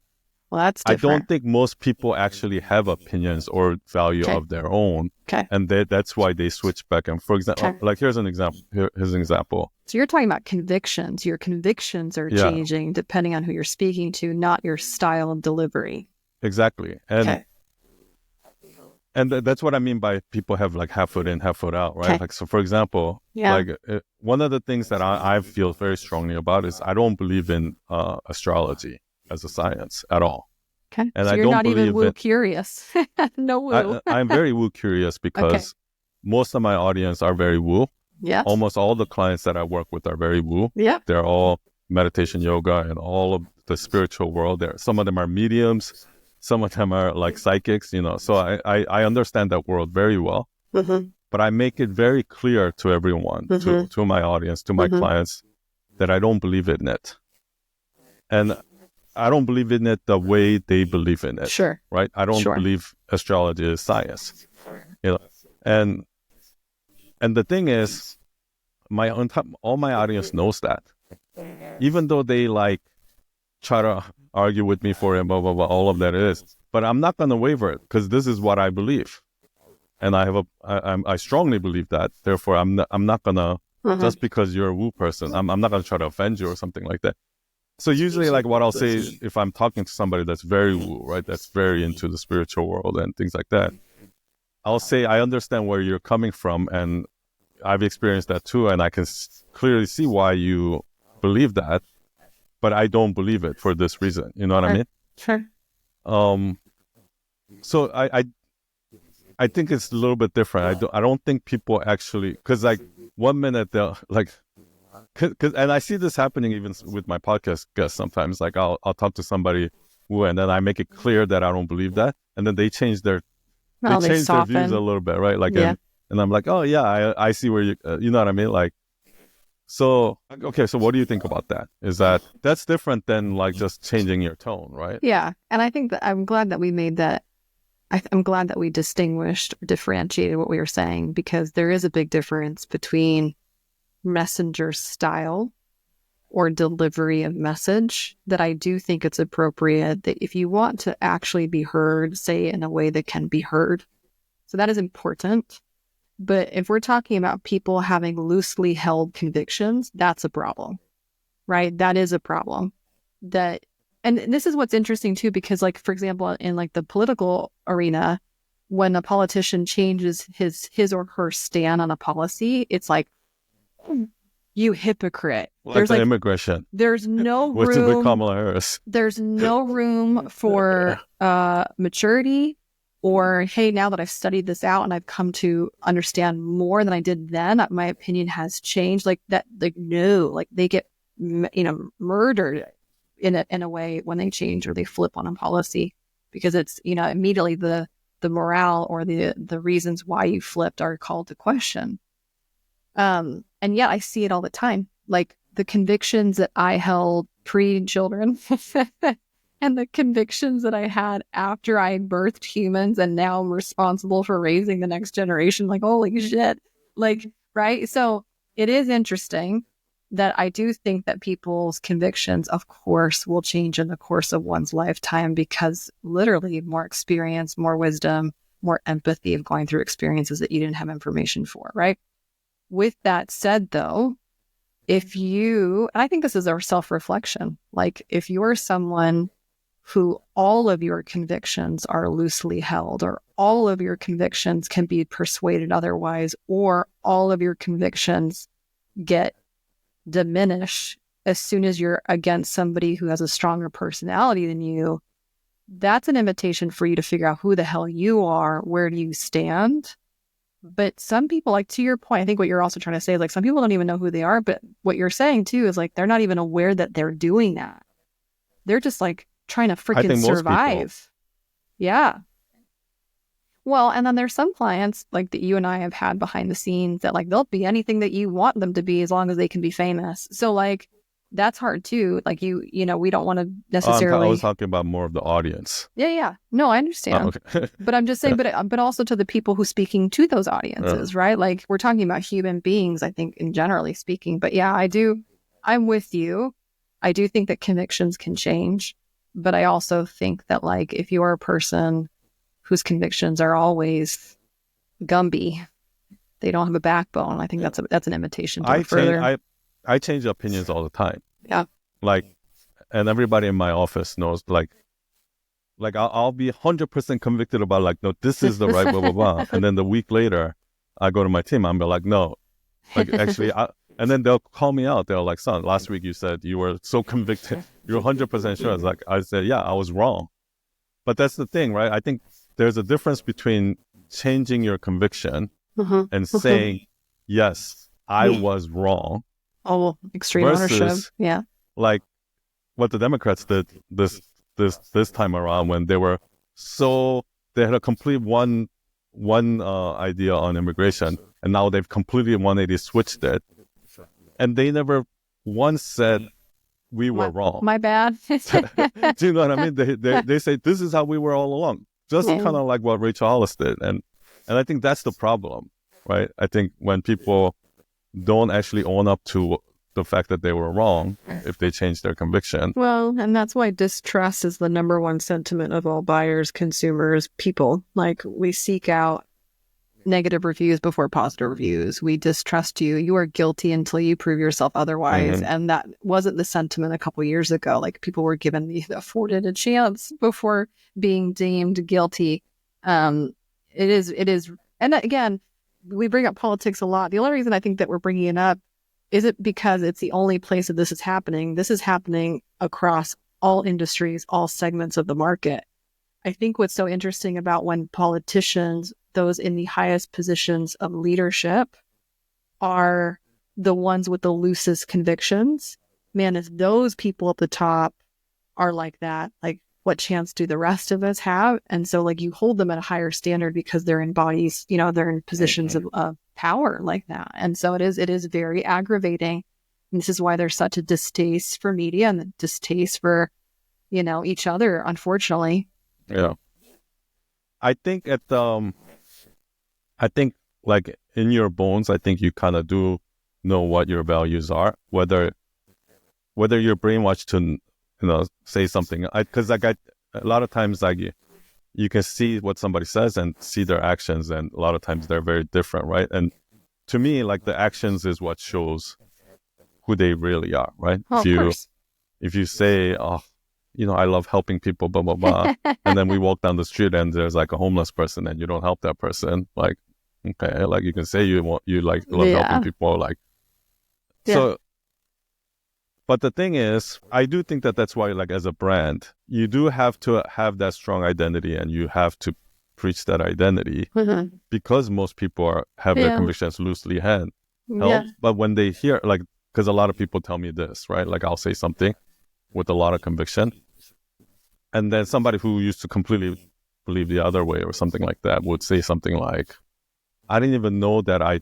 Speaker 1: well, that's different.
Speaker 2: I don't think most people actually have opinions or value of their own.
Speaker 1: Okay.
Speaker 2: And that's why they switch back. And for example, like here's an example. Here's an example.
Speaker 1: So you're talking about convictions. Your convictions are changing depending on who you're speaking to, not your style of delivery.
Speaker 2: Exactly. And that's what I mean by people have like half foot in, half foot out, right? Like, so for example, one of the things that I feel very strongly about is I don't believe in astrology as a science at all.
Speaker 1: Okay.
Speaker 2: And
Speaker 1: so
Speaker 2: I
Speaker 1: you're
Speaker 2: don't
Speaker 1: not
Speaker 2: believe
Speaker 1: even woo curious. No woo.
Speaker 2: I'm very woo curious because most of my audience are very woo.
Speaker 1: Yeah.
Speaker 2: Almost all the clients that I work with are very woo.
Speaker 1: Yeah.
Speaker 2: They're all meditation, yoga, and all of the spiritual world there. Some of them are mediums. Some of them are like psychics, So I understand that world very well.
Speaker 1: Mm-hmm.
Speaker 2: But I make it very clear to everyone, to my audience, to my clients, that I don't believe in it. And I don't believe in it the way they believe in it.
Speaker 1: Sure.
Speaker 2: Right? I don't believe astrology is science. And the thing is, all my audience knows that. Even though they like try to argue with me for it, blah, blah, blah, all of that is. But I'm not going to waver it because this is what I believe. And I strongly believe that. Therefore, I'm not going to just because you're a woo person. I'm not going to try to offend you or something like that. So usually, like, what I'll say if I'm talking to somebody that's very woo, right, that's very into the spiritual world and things like that, I'll say, I understand where you're coming from, and I've experienced that too, and I can clearly see why you believe that, but I don't believe it for this reason. You know what I mean?
Speaker 1: Sure.
Speaker 2: So I think it's a little bit different. I don't think people actually, because like 1 minute they'll like, and I see this happening even with my podcast guests sometimes. Like I'll talk to somebody who, and then I make it clear that I don't believe that, and then they change their change their views a little bit, right? Like, and I'm like, oh yeah, I see where you know what I mean? Like, so okay, so what do you think about that? Is that's different than like just changing your tone, right?
Speaker 1: Yeah, and I think that I'm glad that we made that. I'm glad that we distinguished or differentiated what we were saying, because there is a big difference between messenger style or delivery of message, that I do think it's appropriate that if you want to actually be heard, say it in a way that can be heard. So that is important. But if we're talking about people having loosely held convictions, that's a problem, right? That is a problem. And this is what's interesting too, because like, for example, in like the political arena, when a politician changes his or her stand on a policy, it's like, you hypocrite.
Speaker 2: Like
Speaker 1: there's
Speaker 2: the
Speaker 1: like
Speaker 2: immigration.
Speaker 1: There's no room.
Speaker 2: With the Kamala Harris.
Speaker 1: There's no room for maturity, or hey, now that I've studied this out and I've come to understand more than I did then, my opinion has changed. Like that, like no, like they get murdered in a way when they change or they flip on a policy, because it's immediately the morale or the reasons why you flipped are called to question. And yet I see it all the time. Like the convictions that I held pre-children and the convictions that I had after I birthed humans, and now I'm responsible for raising the next generation. Like, holy shit. Like, right? So it is interesting that I do think that people's convictions, of course, will change in the course of one's lifetime, because literally more experience, more wisdom, more empathy of going through experiences that you didn't have information for, right? With that said, though, and I think this is our self-reflection, like if you're someone who all of your convictions are loosely held, or all of your convictions can be persuaded otherwise, or all of your convictions get diminished as soon as you're against somebody who has a stronger personality than you, that's an invitation for you to figure out who the hell you are, where do you stand. But some people, like to your point, I think what you're also trying to say is like some people don't even know who they are, but what you're saying too is like they're not even aware that they're doing that. They're just like trying to freaking survive. Yeah. Well, and then there's some clients like that you and I have had behind the scenes that like they'll be anything that you want them to be as long as they can be famous. So like that's hard too. Like we don't want to necessarily.
Speaker 2: I was talking about more of the audience.
Speaker 1: Yeah. No, I understand.
Speaker 2: Oh, okay.
Speaker 1: But I'm just saying, but also to the people who speaking to those audiences, right? Like we're talking about human beings, I think, in generally speaking. But yeah, I'm with you. I do think that convictions can change, but I also think that like if you're a person whose convictions are always Gumby, they don't have a backbone, I think that's an invitation to further.
Speaker 2: I change opinions all the time.
Speaker 1: Yeah.
Speaker 2: Like, and everybody in my office knows, like I'll be 100% convicted about like, no, this is the right blah, blah, blah. And then the week later, I go to my team, I'm like, no, like actually, and then they'll call me out. They're like, son, last week you said you were so convicted. You're 100% sure. It's like, I said, yeah, I was wrong. But that's the thing, right? I think there's a difference between changing your conviction and saying, yes, I was wrong.
Speaker 1: Oh, extreme ownership. Yeah.
Speaker 2: Like what the Democrats did this time around, when they had a complete one idea on immigration, and now they've completely 180 switched it. And they never once said we were wrong.
Speaker 1: My bad.
Speaker 2: Do you know what I mean? They say this is how we were all along. Just kind of like what Rachel Hollis did. And I think that's the problem, right? I think when people don't actually own up to the fact that they were wrong if they change their conviction.
Speaker 1: Well, and that's why distrust is the number one sentiment of all buyers, consumers, people. Like we seek out negative reviews before positive reviews. We distrust you. You are guilty until you prove yourself otherwise.
Speaker 2: Mm-hmm.
Speaker 1: And that wasn't the sentiment a couple years ago. Like people were afforded a chance before being deemed guilty. It is. And again, we bring up politics a lot. The only reason I think that we're bringing it up isn't because it's the only place that this is happening. This is happening across all industries, all segments of the market. I think what's so interesting about when politicians, those in the highest positions of leadership, are the ones with the loosest convictions. Man, if those people at the top are like that, like what chance do the rest of us have? And so like you hold them at a higher standard because they're in bodies, they're in positions of power like that. And so it is very aggravating. And this is why there's such a distaste for media and a distaste for, each other, unfortunately.
Speaker 2: Yeah. I think like in your bones, I think you kind of do know what your values are, whether you're brainwashed to, say something. Because a lot of times, like you can see what somebody says and see their actions, and a lot of times they're very different, right? And to me, like the actions is what shows who they really are, right?
Speaker 1: Oh, of course.
Speaker 2: If you say, oh, I love helping people, blah, blah, blah. And then we walk down the street and there's like a homeless person and you don't help that person. Like, okay, like you can say you love helping people. Like, so, but the thing is, I do think that's why, like as a brand, you do have to have that strong identity and you have to preach that identity because most people have their convictions loosely held. Yeah. But when they hear, like, because a lot of people tell me this, right? Like I'll say something with a lot of conviction, and then somebody who used to completely believe the other way or something like that would say something like, I didn't even know that I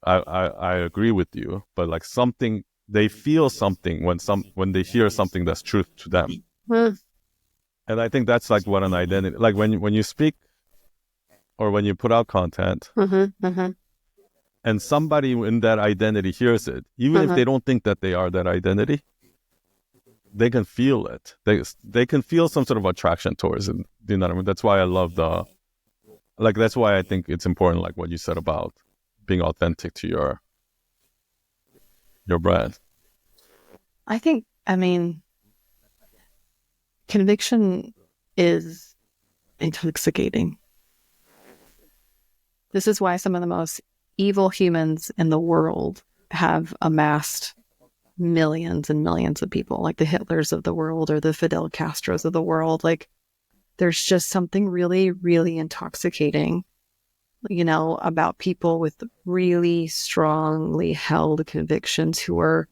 Speaker 2: agree with you, but like something, they feel something when they hear something that's truth to them. And I think that's like what an identity, like when you speak or when you put out content and somebody in that identity hears it, even if they don't think that they are that identity, they can feel it. They can feel some sort of attraction towards it. You know what I mean? That's why I love that's why I think it's important, like what you said about being authentic to your brand.
Speaker 1: I mean, conviction is intoxicating. This is why some of the most evil humans in the world have amassed millions and millions of people, like the Hitlers of the world or the Fidel Castros of the world. Like there's just something really, really intoxicating, about people with really strongly held convictions who are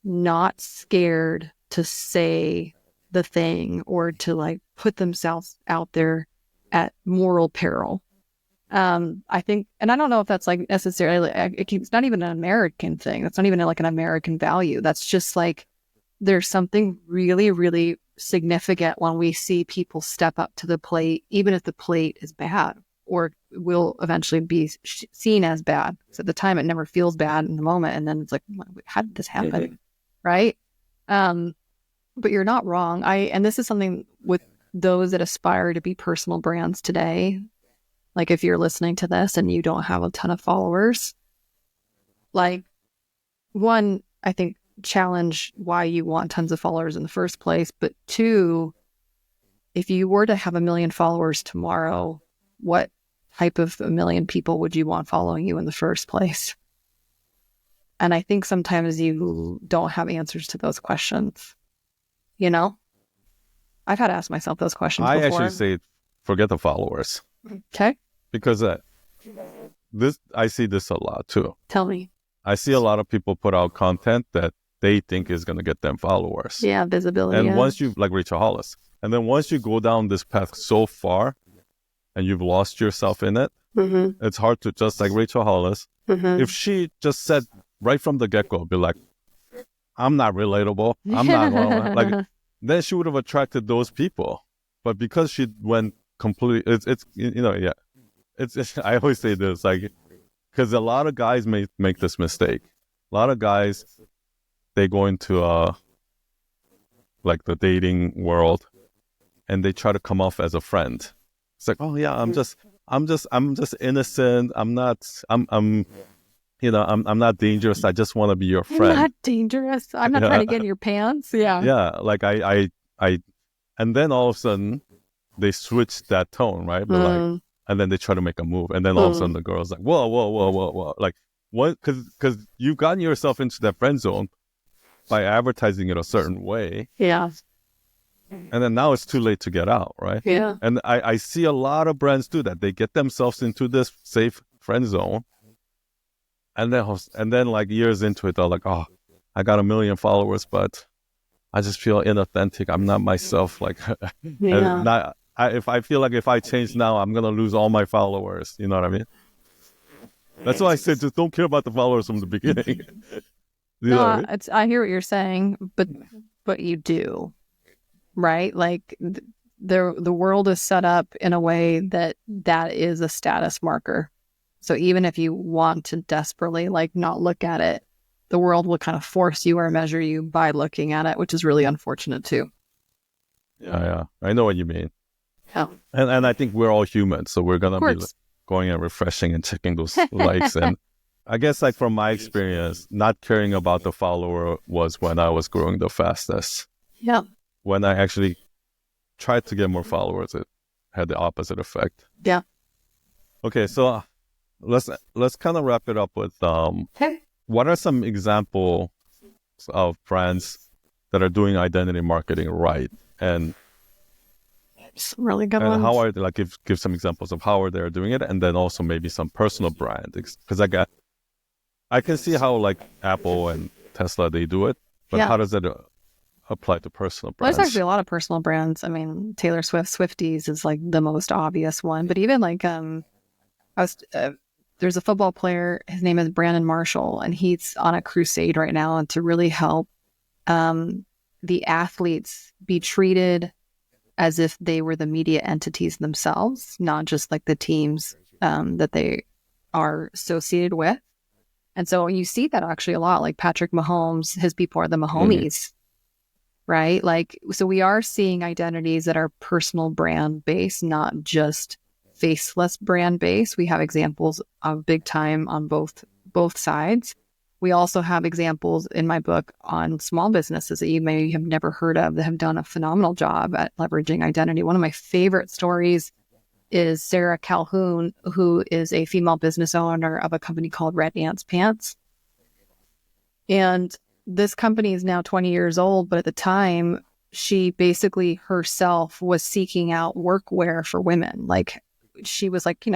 Speaker 1: not scared to say the thing or to like put themselves out there at moral peril. I think, and I don't know if that's like necessarily, it's not even an American thing. That's not even like an American value. That's just like, there's something really, really significant when we see people step up to the plate, even if the plate is bad or will eventually be seen as bad. So at the time, it never feels bad in the moment. And then it's like, how did this happen? Right? But you're not wrong. And this is something with those that aspire to be personal brands today. Like if you're listening to this and you don't have a ton of followers, like one, I think challenge why you want tons of followers in the first place. But two, if you were to have 1 million followers tomorrow, what type of 1 million people would you want following you in the first place? And I think sometimes you don't have answers to those questions. I've had to ask myself those questions before.
Speaker 2: I actually say, forget the followers.
Speaker 1: Okay.
Speaker 2: Because I see this a lot too.
Speaker 1: Tell me.
Speaker 2: I see a lot of people put out content that they think is going to get them followers.
Speaker 1: Yeah, visibility.
Speaker 2: And once you, like Rachel Hollis, and then once you go down this path so far and you've lost yourself in it, it's hard to just like Rachel Hollis. If she just said right from the get-go, be like, I'm not relatable. I'm not like, then she would have attracted those people. But because she went completely, it's I always say this, like, because a lot of guys make this mistake. A lot of guys, they go into like the dating world and they try to come off as a friend. It's like, oh yeah, I'm just innocent. I'm not dangerous. I just want to be your friend.
Speaker 1: I'm not dangerous. I'm not trying to get in your pants. Yeah.
Speaker 2: Yeah. Like and then all of a sudden they switch that tone, right? But like, and then they try to make a move, and then all of a sudden the girl's like, whoa, whoa, whoa, whoa, whoa. Like, what? Because you've gotten yourself into that friend zone by advertising it a certain way.
Speaker 1: Yeah.
Speaker 2: And then now it's too late to get out, right?
Speaker 1: Yeah.
Speaker 2: And I see a lot of brands do that. They get themselves into this safe friend zone. And then like years into it, they're like, oh, I got 1 million followers, but I just feel inauthentic. I'm not myself. Like, if I feel like if I change now, I'm going to lose all my followers. You know what I mean? That's why I said just don't care about the followers from the beginning.
Speaker 1: I hear what you're saying, but you do, right? Like the world is set up in a way that is a status marker. So even if you want to desperately like not look at it, the world will kind of force you or measure you by looking at it, which is really unfortunate too.
Speaker 2: Yeah. I know what you mean.
Speaker 1: Yeah.
Speaker 2: And I think we're all human, so we're going to be going and refreshing and checking those likes. And I guess like from my experience, not caring about the follower was when I was growing the fastest.
Speaker 1: Yeah.
Speaker 2: When I actually tried to get more followers, it had the opposite effect.
Speaker 1: Yeah.
Speaker 2: Okay, so let's kind of wrap it up with what are some examples of brands that are doing identity marketing right, and
Speaker 1: some really good ones.
Speaker 2: How are they, like give some examples of how they're doing it, and then also maybe some personal brand, because I can see how like Apple and Tesla they do it, but how does it apply to personal brands?
Speaker 1: Well, there's actually a lot of personal brands. I mean, Taylor Swift, Swifties is like the most obvious one, but even like there's a football player, his name is Brandon Marshall, and he's on a crusade right now to really help the athletes be treated as if they were the media entities themselves, not just like the teams that they are associated with. And so you see that actually a lot, like Patrick Mahomes, his people are the Mahomies, right? Like, so we are seeing identities that are personal brand based, not just faceless brand based. We have examples of big time on both sides. We also have examples in my book on small businesses that you may have never heard of that have done a phenomenal job at leveraging identity. One of my favorite stories is Sarah Calhoun, who is a female business owner of a company called Red Ants Pants. And this company is now 20 years old, but at the time, she basically herself was seeking out workwear for women. Like, she was like,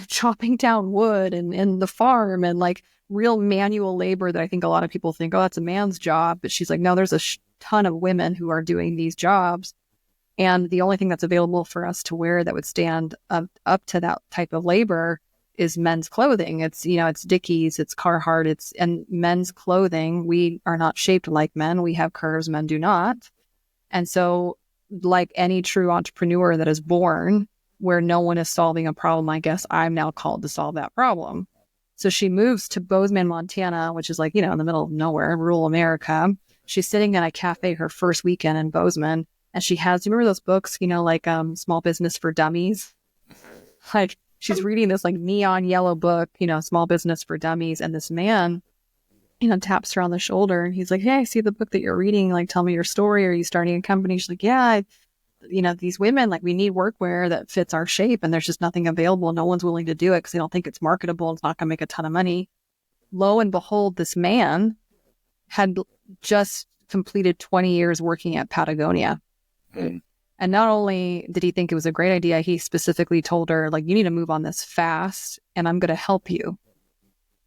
Speaker 1: chopping down wood and in the farm and like real manual labor that I think a lot of people think, oh, that's a man's job. But she's like, no, there's a ton of women who are doing these jobs. And the only thing that's available for us to wear that would stand up to that type of labor is men's clothing. It's, it's Dickies, it's Carhartt, and men's clothing. We are not shaped like men. We have curves, men do not. And so like any true entrepreneur that is born where no one is solving a problem, I guess I'm now called to solve that problem. So she moves to Bozeman, Montana, which is like, in the middle of nowhere, rural America. She's sitting in a cafe her first weekend in Bozeman. And she has, do you remember those books, like Small Business for Dummies? Like she's reading this like neon yellow book, Small Business for Dummies. And this man, taps her on the shoulder and he's like, hey, I see the book that you're reading. Like, tell me your story. Are you starting a company? She's like, yeah, these women, like we need workwear that fits our shape and there's just nothing available. No one's willing to do it because they don't think it's marketable. It's not going to make a ton of money. Lo and behold, this man had just completed 20 years working at Patagonia. And not only did he think it was a great idea, he specifically told her, like, you need to move on this fast and I'm going to help you.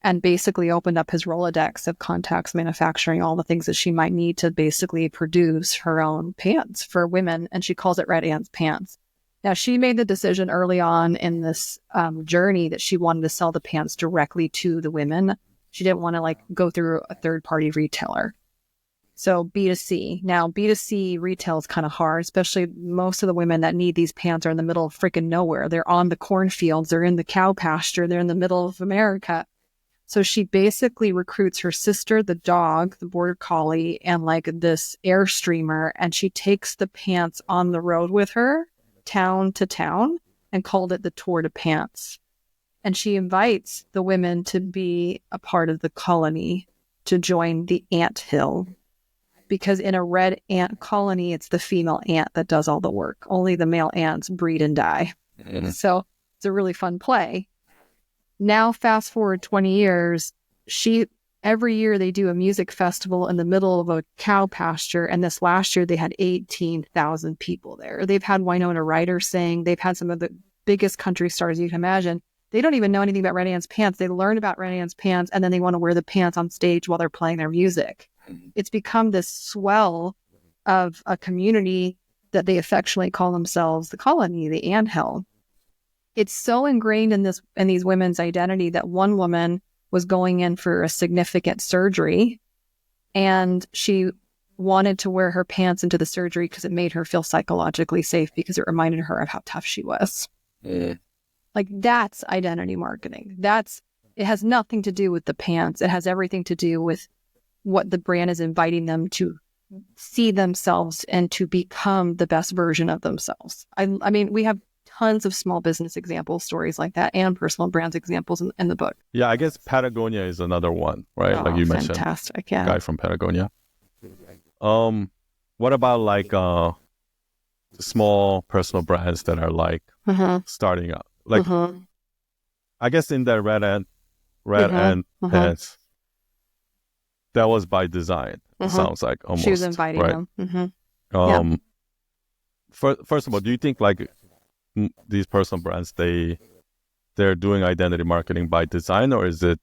Speaker 1: And basically opened up his Rolodex of contacts, manufacturing, all the things that she might need to basically produce her own pants for women. And she calls it Red Ants Pants. Now, she made the decision early on in this journey that she wanted to sell the pants directly to the women. She didn't want to like go through a third-party retailer. So B2C. Now, B2C retail is kind of hard, especially most of the women that need these pants are in the middle of freaking nowhere. They're on the cornfields. They're in the cow pasture. They're in the middle of America. So she basically recruits her sister, the dog, the border collie, and like this Airstreamer, and she takes the pants on the road with her, town to town, and called it the Tour de Pants. And she invites the women to be a part of the colony, to join the ant hill. Because in a red ant colony, it's the female ant that does all the work. Only the male ants breed and die. Mm-hmm. So it's a really fun play. Now, fast forward 20 years, every year they do a music festival in the middle of a cow pasture. And this last year, they had 18,000 people there. They've had Winona Ryder sing. They've had some of the biggest country stars you can imagine. They don't even know anything about Red Ant's pants. They learn about Red Ant's pants, and then they want to wear the pants on stage while they're playing their music. It's become this swell of a community that they affectionately call themselves the colony, the anthill. It's so ingrained in these women's identity that one woman was going in for a significant surgery, and she wanted to wear her pants into the surgery because it made her feel psychologically safe, because it reminded her of how tough she was. Like, that's identity marketing. It has nothing to do with the pants. It has everything to do with what the brand is inviting them to see themselves and to become the best version of themselves. I mean, we have tons of small business example stories like that, and personal brands examples in the book.
Speaker 2: Yeah, I guess Patagonia is another one, right?
Speaker 1: Oh,
Speaker 2: like you mentioned,
Speaker 1: fantastic, yeah.
Speaker 2: Guy from Patagonia. What about like small personal brands that are like starting up? Like, I guess in that red ant pants, that was by design. It sounds like almost.
Speaker 1: She was inviting
Speaker 2: right?
Speaker 1: them.
Speaker 2: First of all, do you think like these personal brands they're doing identity marketing by design, or is it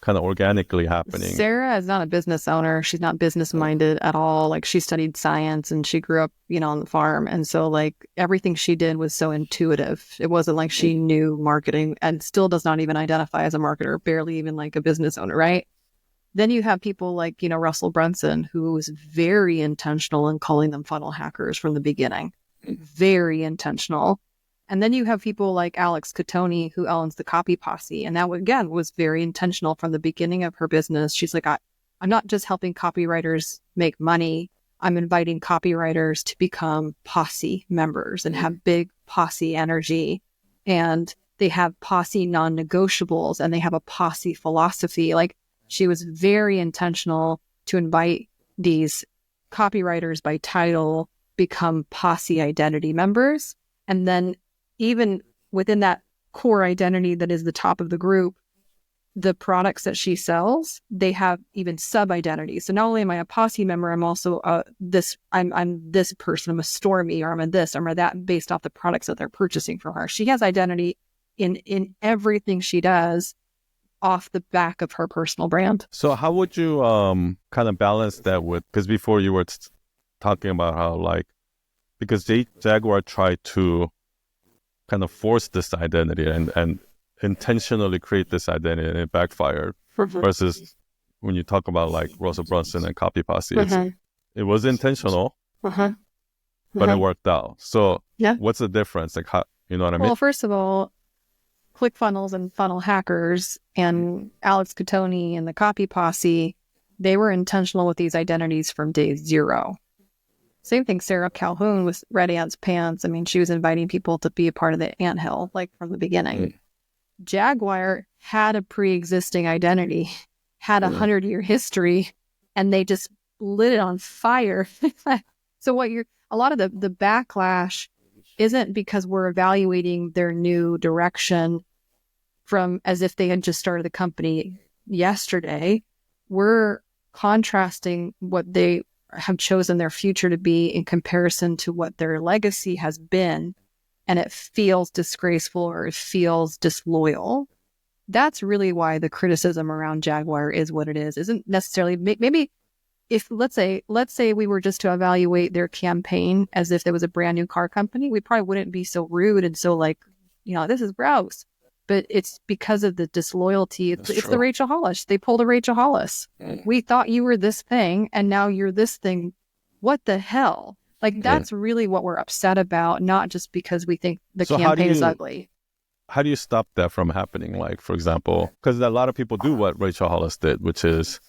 Speaker 2: kind of organically happening?
Speaker 1: Sarah is not a business owner. She's not business minded at all. Like, she studied science and she grew up, on the farm. And so like everything she did was so intuitive. It wasn't like she knew marketing, and still does not even identify as a marketer, barely even like a business owner, right? Then you have people like, Russell Brunson, who was very intentional in calling them funnel hackers from the beginning. Very intentional. And then you have people like Alex Catoni, who owns the Copy Posse. And that, again, was very intentional from the beginning of her business. She's like, I'm not just helping copywriters make money. I'm inviting copywriters to become posse members and have big posse energy. And they have posse non-negotiables, and they have a posse philosophy. Like, she was very intentional to invite these copywriters by title become posse identity members. And then even within that core identity that is the top of the group, the products that she sells, they have even sub-identities. So not only am I a posse member, I'm also I'm this person, I'm a Stormy, or I'm a this, or I'm a that, based off the products that they're purchasing from her. She has identity in everything she does off the back of her personal brand.
Speaker 2: So how would you kind of balance that with, because before you were talking about how like, because Jaguar tried to kind of force this identity and intentionally create this identity, and it backfired. Versus when you talk about like Russell Brunson and Copy Posse, it was intentional, but it worked out. So what's the difference? Like, how, you know what I mean?
Speaker 1: Well, first of all, ClickFunnels and Funnel Hackers and Alex Catoni and the Copy Posse, they were intentional with these identities from day zero. Same thing, Sarah Calhoun with Red Ant's pants. I mean, she was inviting people to be a part of the anthill, like, from the beginning. Jaguar had a pre-existing identity, had 100-year history, and they just lit it on fire. So a lot of the backlash isn't because we're evaluating their new direction from as if they had just started the company yesterday. We're contrasting what they have chosen their future to be in comparison to what their legacy has been, and it feels disgraceful or it feels disloyal. That's really why the criticism around Jaguar is what it is. Isn't necessarily, maybe if let's say we were just to evaluate their campaign as if it was a brand new car company, we probably wouldn't be so rude and so like, this is gross. But it's because of the disloyalty. It's the Rachel Hollis. They pulled a Rachel Hollis. We thought you were this thing, and now you're this thing. What the hell? Like, that's really what we're upset about, not just because we think the campaign is ugly.
Speaker 2: How do you stop that from happening? Like, for example, because a lot of people do what Rachel Hollis did, which is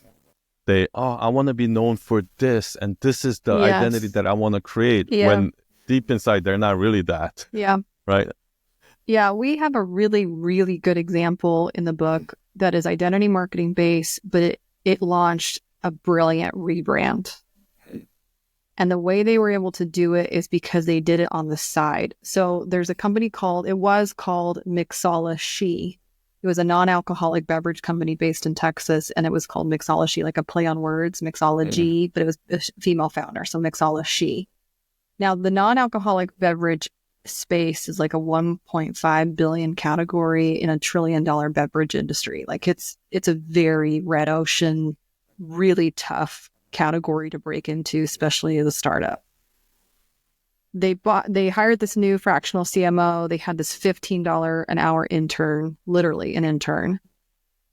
Speaker 2: I want to be known for this, and this is the identity that I want to create, when deep inside they're not really that.
Speaker 1: Yeah.
Speaker 2: Right?
Speaker 1: Yeah, we have a really, really good example in the book that is identity marketing based, but it launched a brilliant rebrand. And the way they were able to do it is because they did it on the side. So there's a company called Mixology. It was a non-alcoholic beverage company based in Texas, and it was called Mixology, like a play on words, mixology, but it was a female founder, so Mixology. Now, the non-alcoholic beverage space is like a 1.5 billion category in a $1 trillion beverage industry. Like it's a very red ocean, really tough category to break into, especially as a startup. They hired this new fractional CMO. They had this $15 an hour intern, literally an intern.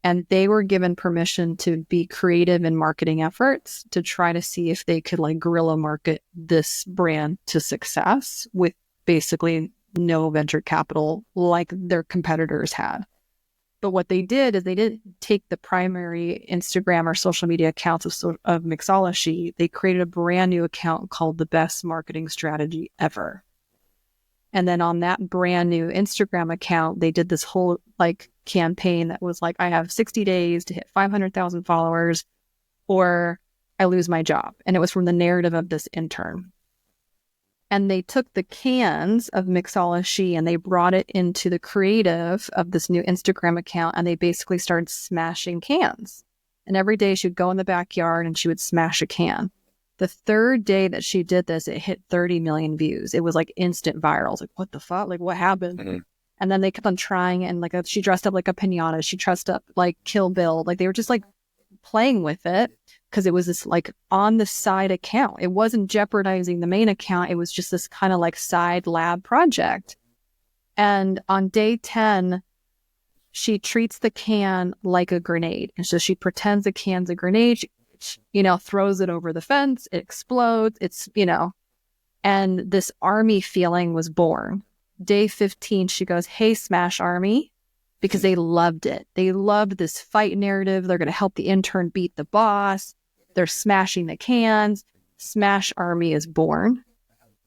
Speaker 1: And they were given permission to be creative in marketing efforts to try to see if they could like guerrilla market this brand to success with basically no venture capital like their competitors had. But what they did is they didn't take the primary Instagram or social media accounts of Mixology. They created a brand new account called The Best Marketing Strategy Ever. And then on that brand new Instagram account, they did this whole like campaign that was like, I have 60 days to hit 500,000 followers or I lose my job. And it was from the narrative of this intern. And they took the cans of Mixology and they brought it into the creative of this new Instagram account. And they basically started smashing cans. And every day she'd go in the backyard and she would smash a can. The third day that she did this, it hit 30 million views. It was like instant viral. Like, what the fuck? Like, what happened? Mm-hmm. And then they kept on trying. And like, she dressed up like a piñata. She dressed up like Kill Bill. Like, they were just like playing with it because it was this like on the side account. It wasn't jeopardizing the main account. It was just this kind of like side lab project. And on day 10, she treats the can like a grenade. And so she pretends the can's a grenade. She, throws it over the fence. It explodes. And this army feeling was born. Day 15, she goes, hey, Smash Army, because they loved it. They loved this fight narrative. They're going to help the intern beat the boss. They're smashing the cans. Smash Army is born.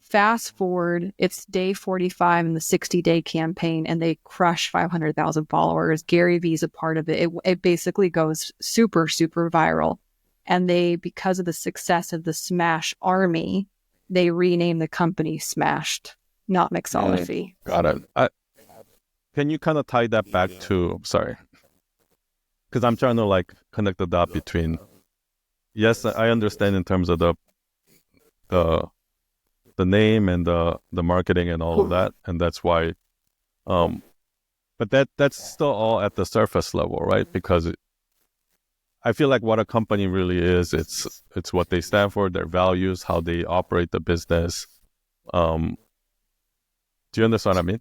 Speaker 1: Fast forward, it's day 45 in the 60-day campaign, and they crush 500,000 followers. Gary Vee's a part of it. It basically goes super, super viral. And because of the success of the Smash Army, they renamed the company Smashed, not Mixology.
Speaker 2: Got it. Can you kind of tie that back to, sorry, because I'm trying to like connect the dot between, yes, I understand in terms of the name and the marketing and all of that, and that's why, but that's still all at the surface level, right? Because I feel like what a company really is, it's what they stand for, their values, how they operate the business. Do you understand what I mean?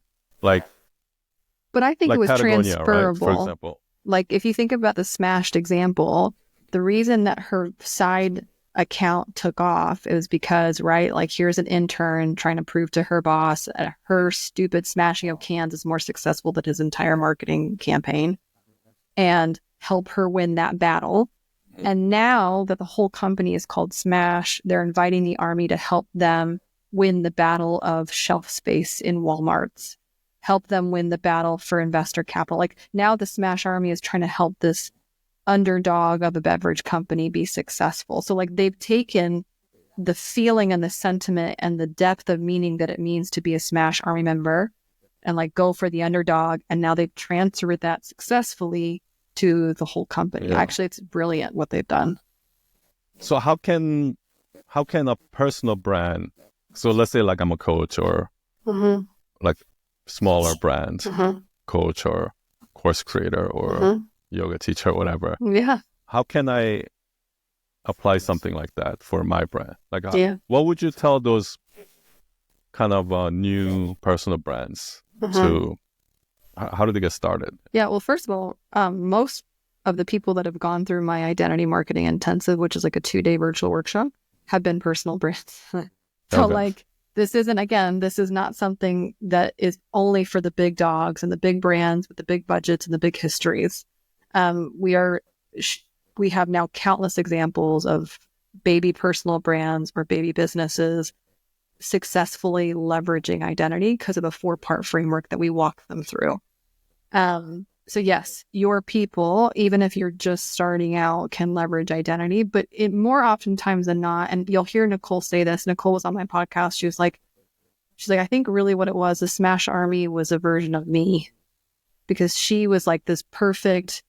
Speaker 1: But I think
Speaker 2: like
Speaker 1: it was
Speaker 2: Patagonia,
Speaker 1: transferable.
Speaker 2: right? For example.
Speaker 1: Like if you think about the Smashed example, the reason that her side account took off, it was because, right, like here's an intern trying to prove to her boss her stupid smashing of cans is more successful than his entire marketing campaign, and help her win that battle. And now that the whole company is called Smash, they're inviting the army to help them win the battle of shelf space in Walmarts, help them win the battle for investor capital. Like now the Smash Army is trying to help this underdog of a beverage company be successful. So like they've taken the feeling and the sentiment and the depth of meaning that it means to be a Smash Army member and like go for the underdog. And now they've transferred that successfully to the whole company. Yeah. Actually, it's brilliant what they've done.
Speaker 2: So how can a personal brand, so let's say like I'm a coach or like smaller brand coach or course creator or yoga teacher or whatever.
Speaker 1: Yeah.
Speaker 2: How can I apply something like that for my brand? Like what would you tell those kind of new personal brands to, how do they get started?
Speaker 1: Yeah, well, first of all, most of the people that have gone through my identity marketing intensive, which is like a 2-day virtual workshop, have been personal brands. So like, this is not something that is only for the big dogs and the big brands with the big budgets and the big histories. We have now countless examples of baby personal brands or baby businesses successfully leveraging identity because of the 4-part framework that we walk them through. So yes, your people, even if you're just starting out, can leverage identity, but it more oftentimes than not, and you'll hear Nicole say this. Nicole was on my podcast. She's like, I think really what it was, the Smash Army was a version of me, because she was like this perfect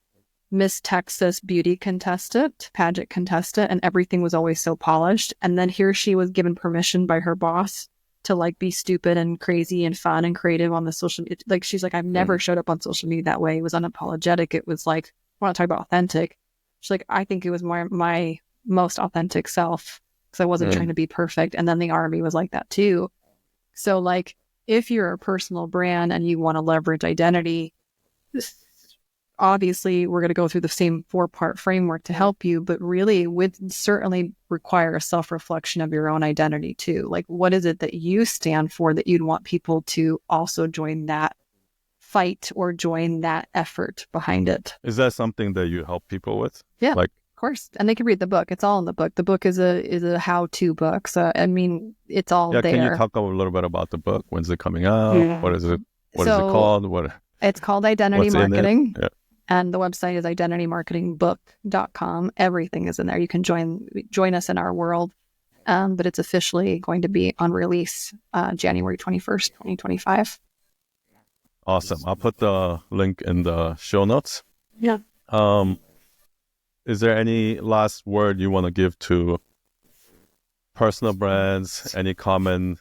Speaker 1: Miss Texas beauty contestant, pageant contestant, and everything was always so polished. And then here she was given permission by her boss to like be stupid and crazy and fun and creative on the social media. Like, she's like, I've never showed up on social media that way. It was unapologetic. It was like, I want to talk about authentic. She's like, I think it was my most authentic self because I wasn't trying to be perfect. And then the army was like that too. So like, if you're a personal brand and you want to leverage identity, obviously we're going to go through the same 4-part framework to help you, but really would certainly require a self-reflection of your own identity too. Like, what is it that you stand for that you'd want people to also join that fight or join that effort behind it?
Speaker 2: Is that something that you help people with?
Speaker 1: Yeah,
Speaker 2: like,
Speaker 1: of course. And they can read the book. It's all in the book. The book is a how-to book. So, I mean, it's all there.
Speaker 2: Can you talk a little bit about the book? When's it coming out? What is it? What is it called?
Speaker 1: It's called Identity Marketing.
Speaker 2: Yeah.
Speaker 1: And the website is identitymarketingbook.com. Everything is in there. You can join us in our world. But it's officially going to be on release January 21st, 2025.
Speaker 2: Awesome. I'll put the link in the show notes.
Speaker 1: Yeah.
Speaker 2: Is there any last word you want to give to personal brands? Any common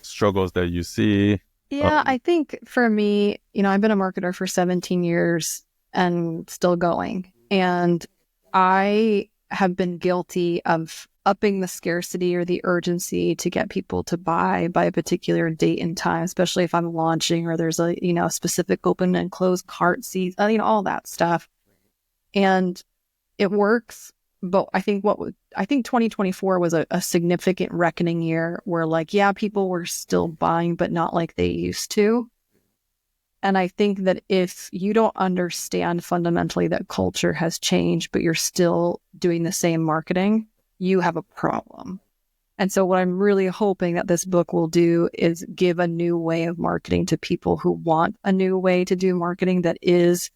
Speaker 2: struggles that you see?
Speaker 1: Yeah, I think for me, I've been a marketer for 17 years and still going. And I have been guilty of upping the scarcity or the urgency to get people to buy by a particular date and time, especially if I'm launching or there's a, specific open and closed cart season, all that stuff. And it works. But I think 2024 was a significant reckoning year where people were still buying, but not like they used to. And I think that if you don't understand fundamentally that culture has changed, but you're still doing the same marketing, you have a problem. And so what I'm really hoping that this book will do is give a new way of marketing to people who want a new way to do marketing that is...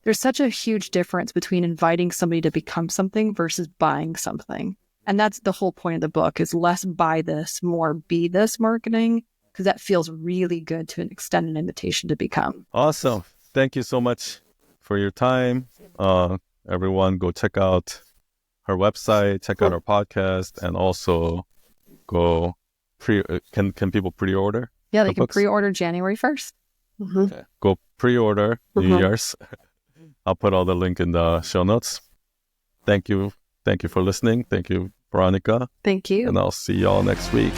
Speaker 1: There's such a huge difference between inviting somebody to become something versus buying something. And that's the whole point of the book, is less buy this, more be this marketing, because that feels really good to extend an invitation to become.
Speaker 2: Awesome. Thank you so much for your time. Everyone go check out her website, check out her podcast, and also go can people pre-order?
Speaker 1: Yeah, they can pre-order January 1st. Mm-hmm.
Speaker 2: Okay. Go pre-order yours. I'll put all the link in the show notes. Thank you. Thank you for listening. Thank you, Veronica.
Speaker 1: Thank you.
Speaker 2: And I'll see y'all next week.